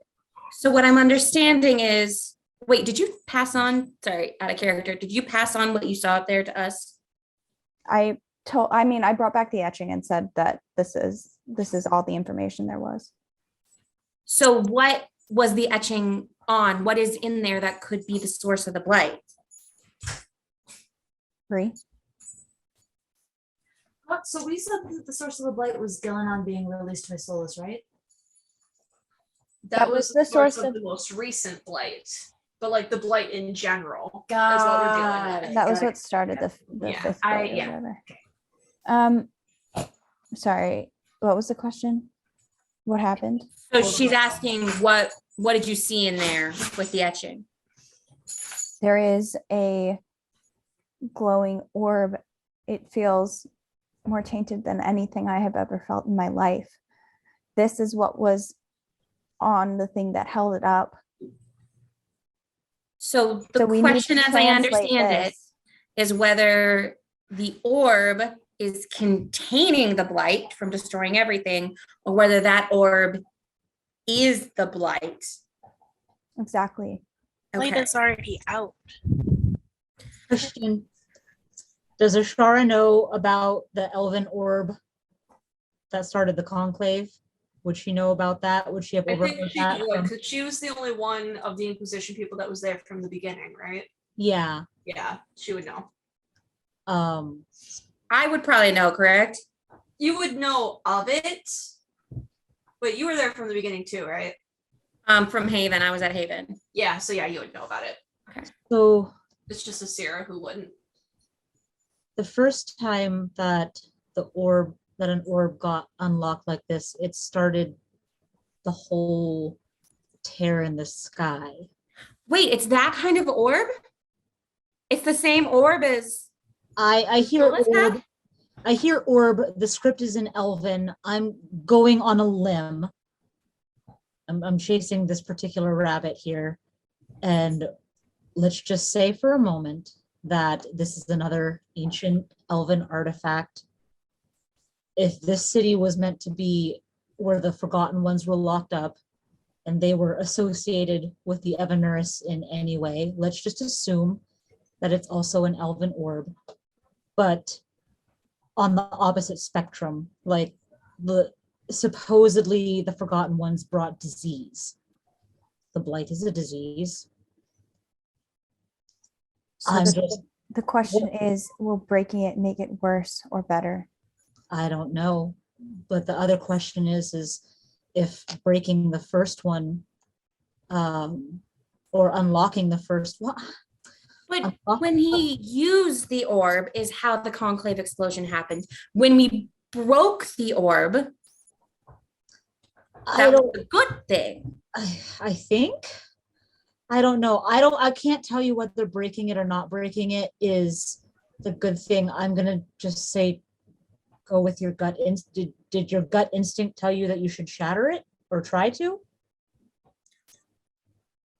So what I'm understanding is, wait, did you pass on, sorry, out of character, did you pass on what you saw out there to us? I brought back the etching and said that this is all the information there was. So what was the etching on? What is in there that could be the source of the blight? Bree? What? So we said that the source of the blight was Gillenon being released by Solas, right? That was the source of the most recent blight, but like the blight in general Got is what we're dealing with. it. That was Got what started the Yeah, fifth blight or yeah. whatever. Sorry, what was the question? What happened? So she's asking, what did you see in there with the etching? There is a glowing orb. It feels more tainted than anything I have ever felt in my life. This is what was on the thing that held it up. So the So we need question, to as I translate understand it, this. is whether the orb is containing the blight from destroying everything, or whether that orb is the blight. Exactly. Blight Okay. is already out. Question. Does Ashara know about the Elven orb that started the conclave? Would she know about that? Would she have I think overheard she that? would, from- because she was the only one of the Inquisition people that was there from the beginning, right? Yeah. Yeah, she would know. I would probably know, correct? You would know of it, but you were there from the beginning too, right? From Haven. I was at Haven. Yeah, so yeah, you would know about it. So It's just Asira who wouldn't. the first time that an orb got unlocked like this, it started the whole tear in the sky. Wait, it's that kind of orb? It's the same orb as I hear Solas had? orb. I hear orb. The script is in Elven. I'm going on a limb. I'm chasing this particular rabbit here. And let's just say for a moment that this is another ancient Elven artifact. If this city was meant to be where the Forgotten Ones were locked up and they were associated with the Evanuris in any way, let's just assume that it's also an Elven orb, but on the opposite spectrum, like supposedly the Forgotten Ones brought disease. The blight is a disease. So I'm the, just, the question is, will breaking it make it worse or better? I don't know. But the other question is if breaking the first one or unlocking the first one. But when he used the orb is how the conclave explosion happened. When we broke the orb, that was a good thing. I think. I don't know. I can't tell you whether breaking it or not breaking it is the good thing. I'm gonna just say go with your gut instinct. Did your gut instinct tell you that you should shatter it or try to?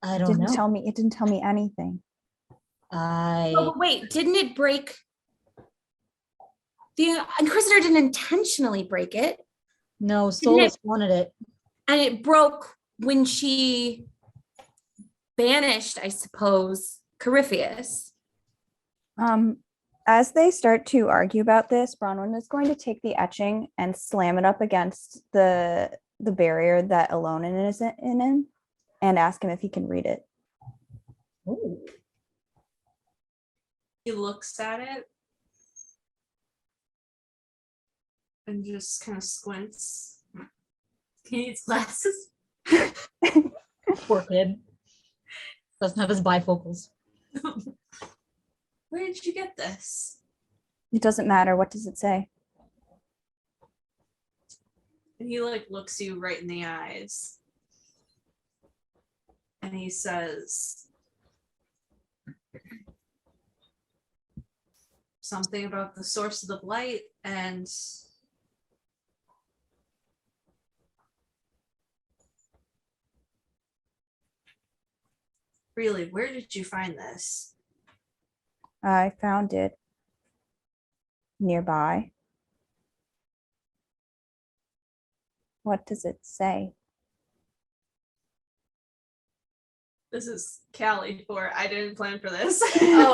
I don't know. It didn't tell me anything. Oh, but wait, didn't it break? The Inquisitor didn't intentionally break it. No, Didn't Solas wanted it. And it broke when she banished, I suppose, Corypheus. As they start to argue about this, Bronwyn is going to take the etching and slam it up against the barrier that Elvhen is in and ask him if he can read it. Ooh. He looks at it and just kind of squints. He needs glasses. Poor kid. Doesn't have his bifocals. Where did you get this? It doesn't matter. What does it say? And he like looks you right in the eyes. And he says something about the source of the blight and Really, where did you find this? I found it nearby. What does it say? This is Callie for I didn't plan for this. Oh,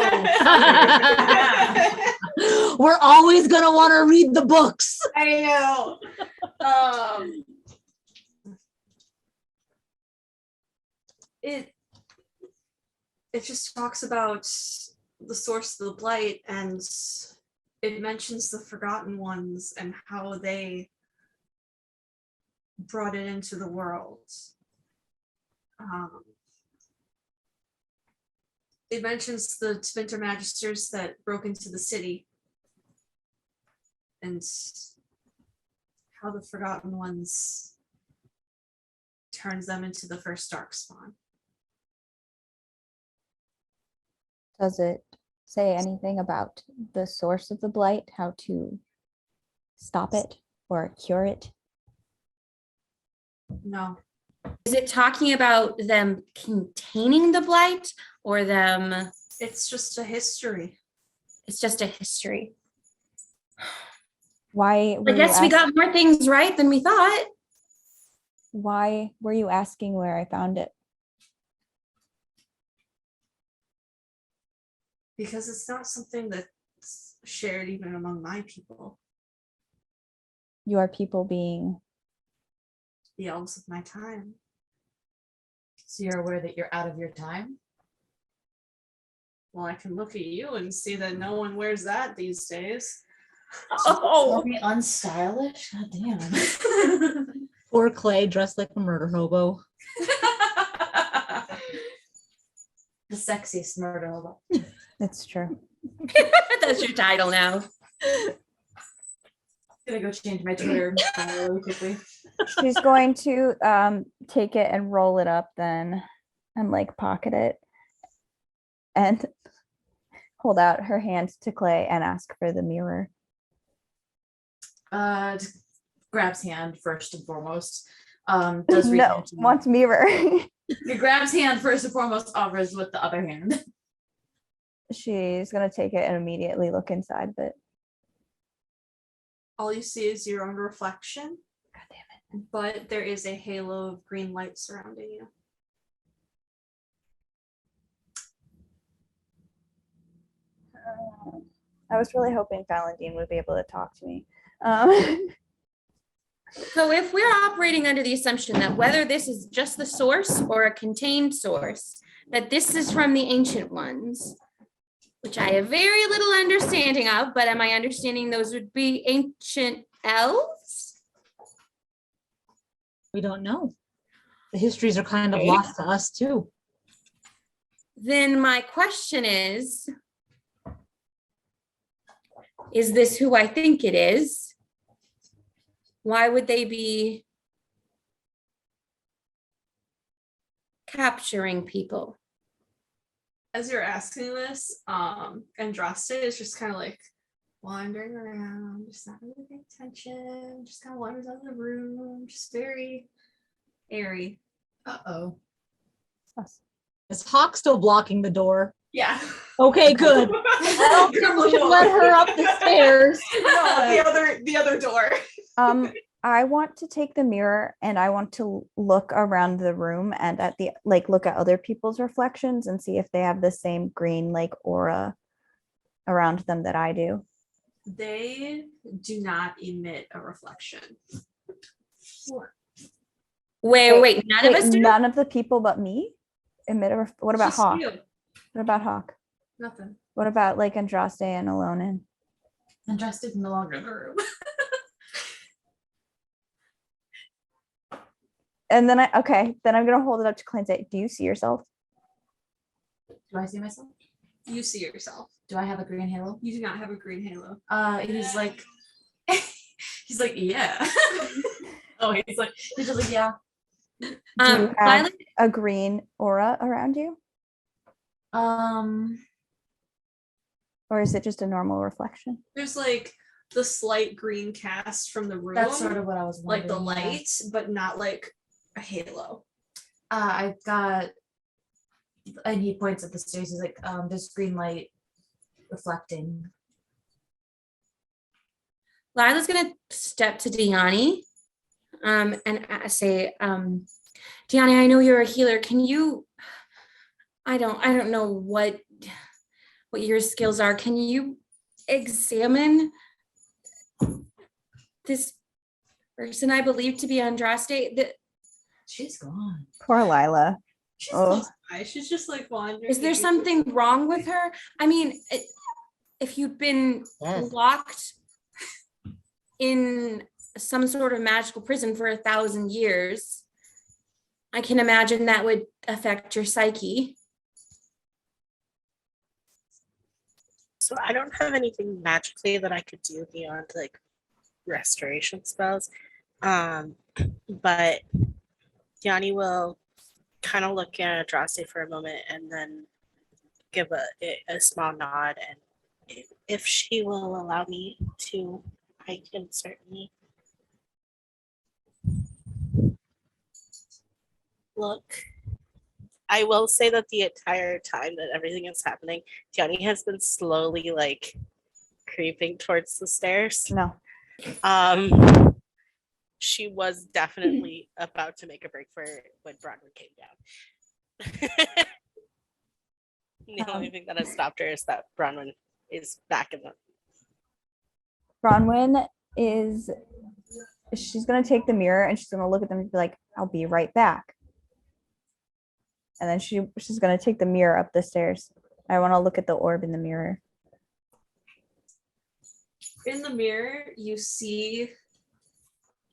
We're always gonna want to read the books. I know. It just talks about the source of the blight, and it mentions the Forgotten Ones and how they brought it into the world. It mentions the Splinter Magisters that broke into the city and how the Forgotten Ones turns them into the first Darkspawn. Does it say anything about the source of the blight, how to stop it or cure it? No, Is it talking about them containing the blight or them? it's just a history. It's just a history. Why were I guess you we got more things right than we thought. why were you asking where I found it? Because it's not something that's shared even among my people, Your people being the elves of my time. so you're aware that you're out of your time? Well, I can look at you and see that no one wears that these days. Call me unstylish? God damn. Poor Clay dressed like a murder hobo. The sexiest murder hobo. it's true. That's your title now. Gonna go change my Twitter really quickly. She's going to take it and roll it up then and like pocket it and hold out her hand to Clay and ask for the mirror. Just grabs hand first and foremost. Does reach No, into- wants mirror. He grabs hand first and foremost, offers with the other hand. She's gonna take it and immediately look inside of it. All you see is your own reflection, God damn it. but there is a halo of green light surrounding you. I was really hoping Valentine would be able to talk to me. So if we're operating under the assumption that whether this is just the source or a contained source, that this is from the ancient ones, which I have very little understanding of, but am I understanding those would be ancient elves? We don't know. The histories are kind of lost to us too. Then my question is this who I think it is? Why would they be capturing people? As you're asking this, Andraste is just kind of like wandering around, just not really paying attention, just kind of wanders out of the room, just very airy. Uh-oh. Is Hawk still blocking the door? Yeah. Okay, good. I don't think we should let her up the stairs. No, the other door. I want to take the mirror and I want to look around the room and at the look at other people's reflections and see if they have the same green aura around them that I do. They do not emit a reflection. Wait, none of Wait, us do? none of the people but me emit a what about Just Hawk? you. What about Hawk? Nothing. What about Andraste and Alonin? Andraste is no longer in the room. And then I'm gonna hold it up to Clay and say, do you see yourself? Do I see myself? You see yourself. Do I have a green halo? You do not have a green halo. He's like, yeah. He's just like, yeah. Do you have Violet, a green aura around you? Or is it just a normal reflection? There's like the slight green cast from the room. That's sort of what I was like wondering. the yeah. light, but not like a halo. I've got And he points at the stairs. He's like, there's green light reflecting. Lila's gonna step to Diani, and say, Diani, I know you're a healer. Can you? I don't know what your skills are. Can you examine this person I believe to be Andraste? She's gone. Poor Lila. She's Oh. close by. She's just like wandering. Is there something wrong with her? I mean, if you've been locked in some sort of magical prison for 1,000 years, I can imagine that would affect your psyche. So I don't have anything magically that I could do beyond like restoration spells. But Yanni will kind of look at Andraste for a moment and then give a small nod, and if she will allow me to, I can certainly look. I will say that the entire time that everything is happening, Johnny has been slowly like creeping towards the stairs. No. She was definitely about to make a break for it when Bronwyn came down. The only thing that has stopped her is that Bronwyn is back in the. Bronwyn she's gonna take the mirror and she's gonna look at them and be like, I'll be right back. And then she's gonna take the mirror up the stairs. I want to look at the orb in the mirror. In the mirror, you see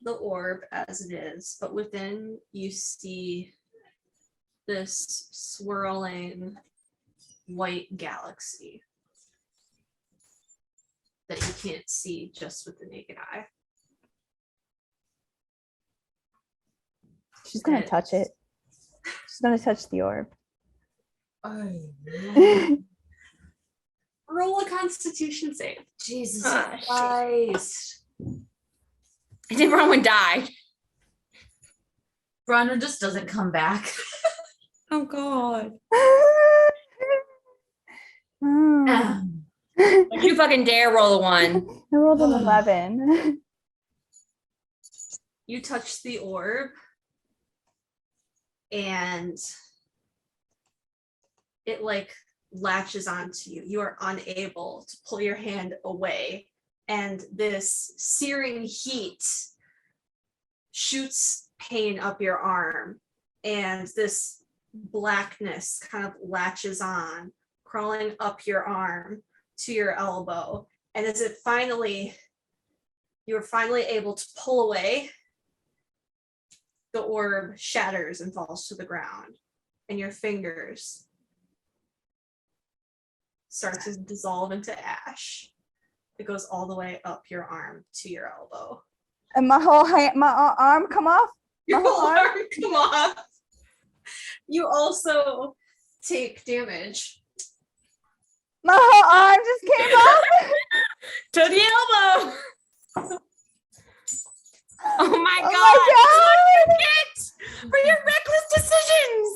the orb as it is, but within you see this swirling white galaxy that you can't see just with the naked eye. She's gonna touch it. She's gonna touch the orb. Roll a Constitution save. Jesus Ah, shit. Christ. I think Bronwyn died. Bronwyn just doesn't come back. Oh God. Don't you fucking dare roll a 1. I rolled an 11. You touch the orb and it like latches onto you. You are unable to pull your hand away, and this searing heat shoots pain up your arm, and this blackness kind of latches on, crawling up your arm to your elbow. And as you're finally able to pull away, the orb shatters and falls to the ground, and your fingers start to dissolve into ash. It goes all the way up your arm to your elbow. And my whole arm come off. Your My whole whole arm? arm come off. You also take damage. My whole arm just came off. To the elbow. Oh my God. Oh my God. Get for your reckless decisions.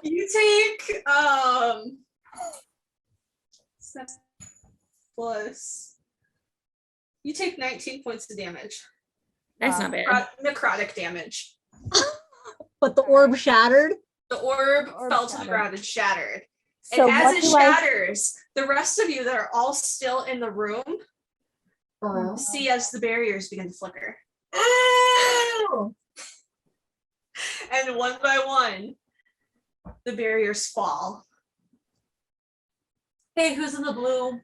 You take 7 plus. You take 19 points of damage. That's not bad. Necrotic damage. But the orb shattered. The orb Orb fell to the shattered. ground and shattered. So And as what it do I shatters, the rest of you that are all still in the room see as the barriers begin to flicker. And one by one, the barriers fall. Hey, who's in the blue?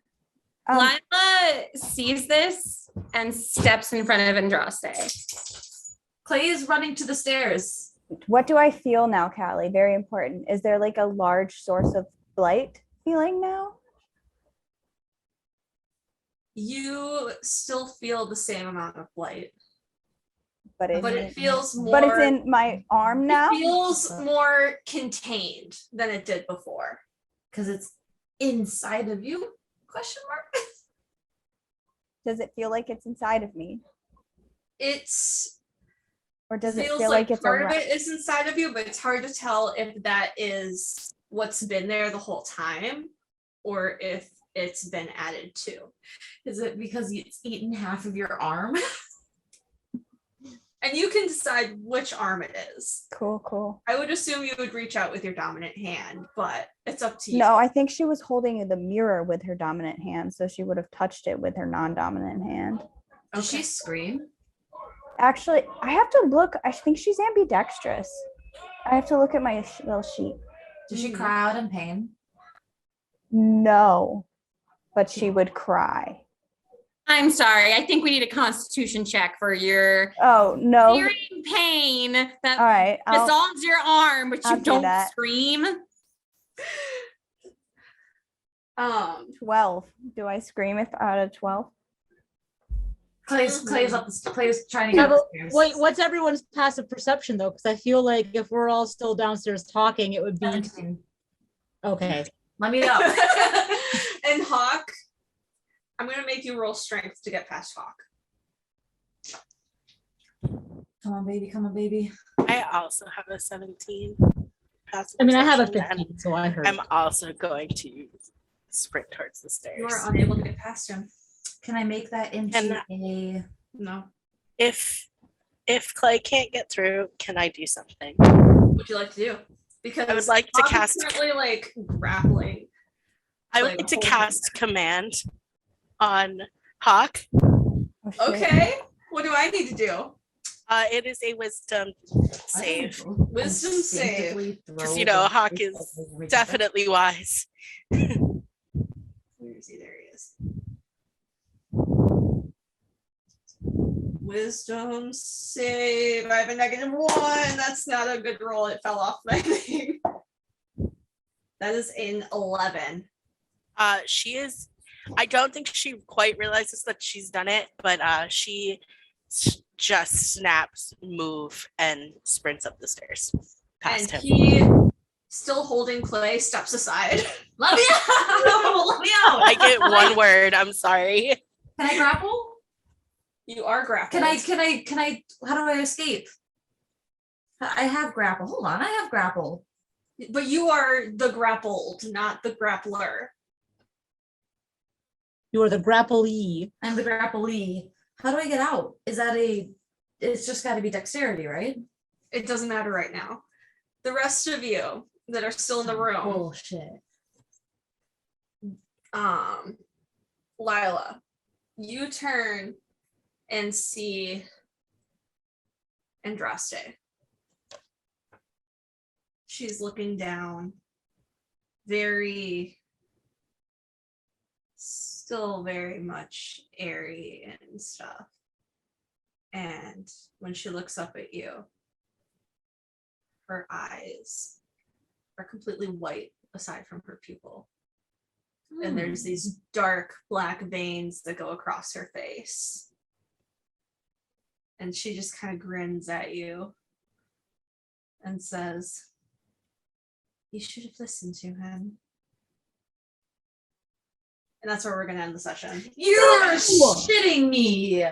Lila sees this and steps in front of Andraste. Clay is running to the stairs. What do I feel now, Callie? Very important. Is there like a large source of blight feeling now? You still feel the same amount of blight, But it feels more. But it's in my arm now. It feels more contained than it did before. Because it's inside of you? Question mark. Does it feel like it's inside of me, It's or does it feels feel like it's part of around? it is inside of you, but it's hard to tell if that is what's been there the whole time or if it's been added to. Is it because it's eaten half of your arm? And you can decide which arm it is. Cool. I would assume you would reach out with your dominant hand, but it's up to you. No, I think she was holding the mirror with her dominant hand, so she would have touched it with her non-dominant hand. Does she scream? Actually, I have to look. I think she's ambidextrous. I have to look at my little sheet. Does she cry out in pain? No, but she would cry. I'm sorry. I think we need a constitution check for your Oh, no. hearing pain that All right. dissolves your arm, but I'll you do don't that. scream. 12. Do I scream if out of 12? Clay's trying to Yeah, get but upstairs. wait, what's everyone's passive perception though? Because I feel like if we're all still downstairs talking, it would be 17. okay. Let me up. And Hawk, I'm going to make you roll strength to get past Hawk. Come on, baby. I also have a 17. passive I mean, I have a perception, and 15, so I heard. I'm also going to sprint towards the stairs. You are unable to get past him. Can I make that into a... No. If Clay can't get through, can I do something? What would you like to do? Because I would like to Hawk is cast. currently like grappling. I would like, like to holding cast command on Hawk. Oh, shit. Okay. What do I need to do? It is a wisdom save. Wisdom save. Because Hawk is definitely wise. Where is he? There he is. Wisdom save. I have a -1. That's not a good roll. It fell off my thing. That is an 11. She is. I don't think she quite realizes that she's done it, but she just snaps, move, and sprints up the stairs past And him. he, still holding Clay, steps aside. Let me out! Let me out! I get one word. I'm sorry. Can I grapple? You are grappled. Can I, how do I escape? I have grapple. Hold on, I have grapple. But you are the grappled, not the grappler. You are the grapplee. I'm the grapplee. How do I get out? Is that it's just gotta be dexterity, right? It doesn't matter right now. The rest of you that are still in the room, Bullshit. Lila, you turn and see Andraste. She's looking down, still very much airy and stuff. And when she looks up at you, her eyes are completely white aside from her pupil. And there's these dark black veins that go across her face. And she just kind of grins at you and says, "You should have listened to him." And that's where we're going to end the session. You're shitting me.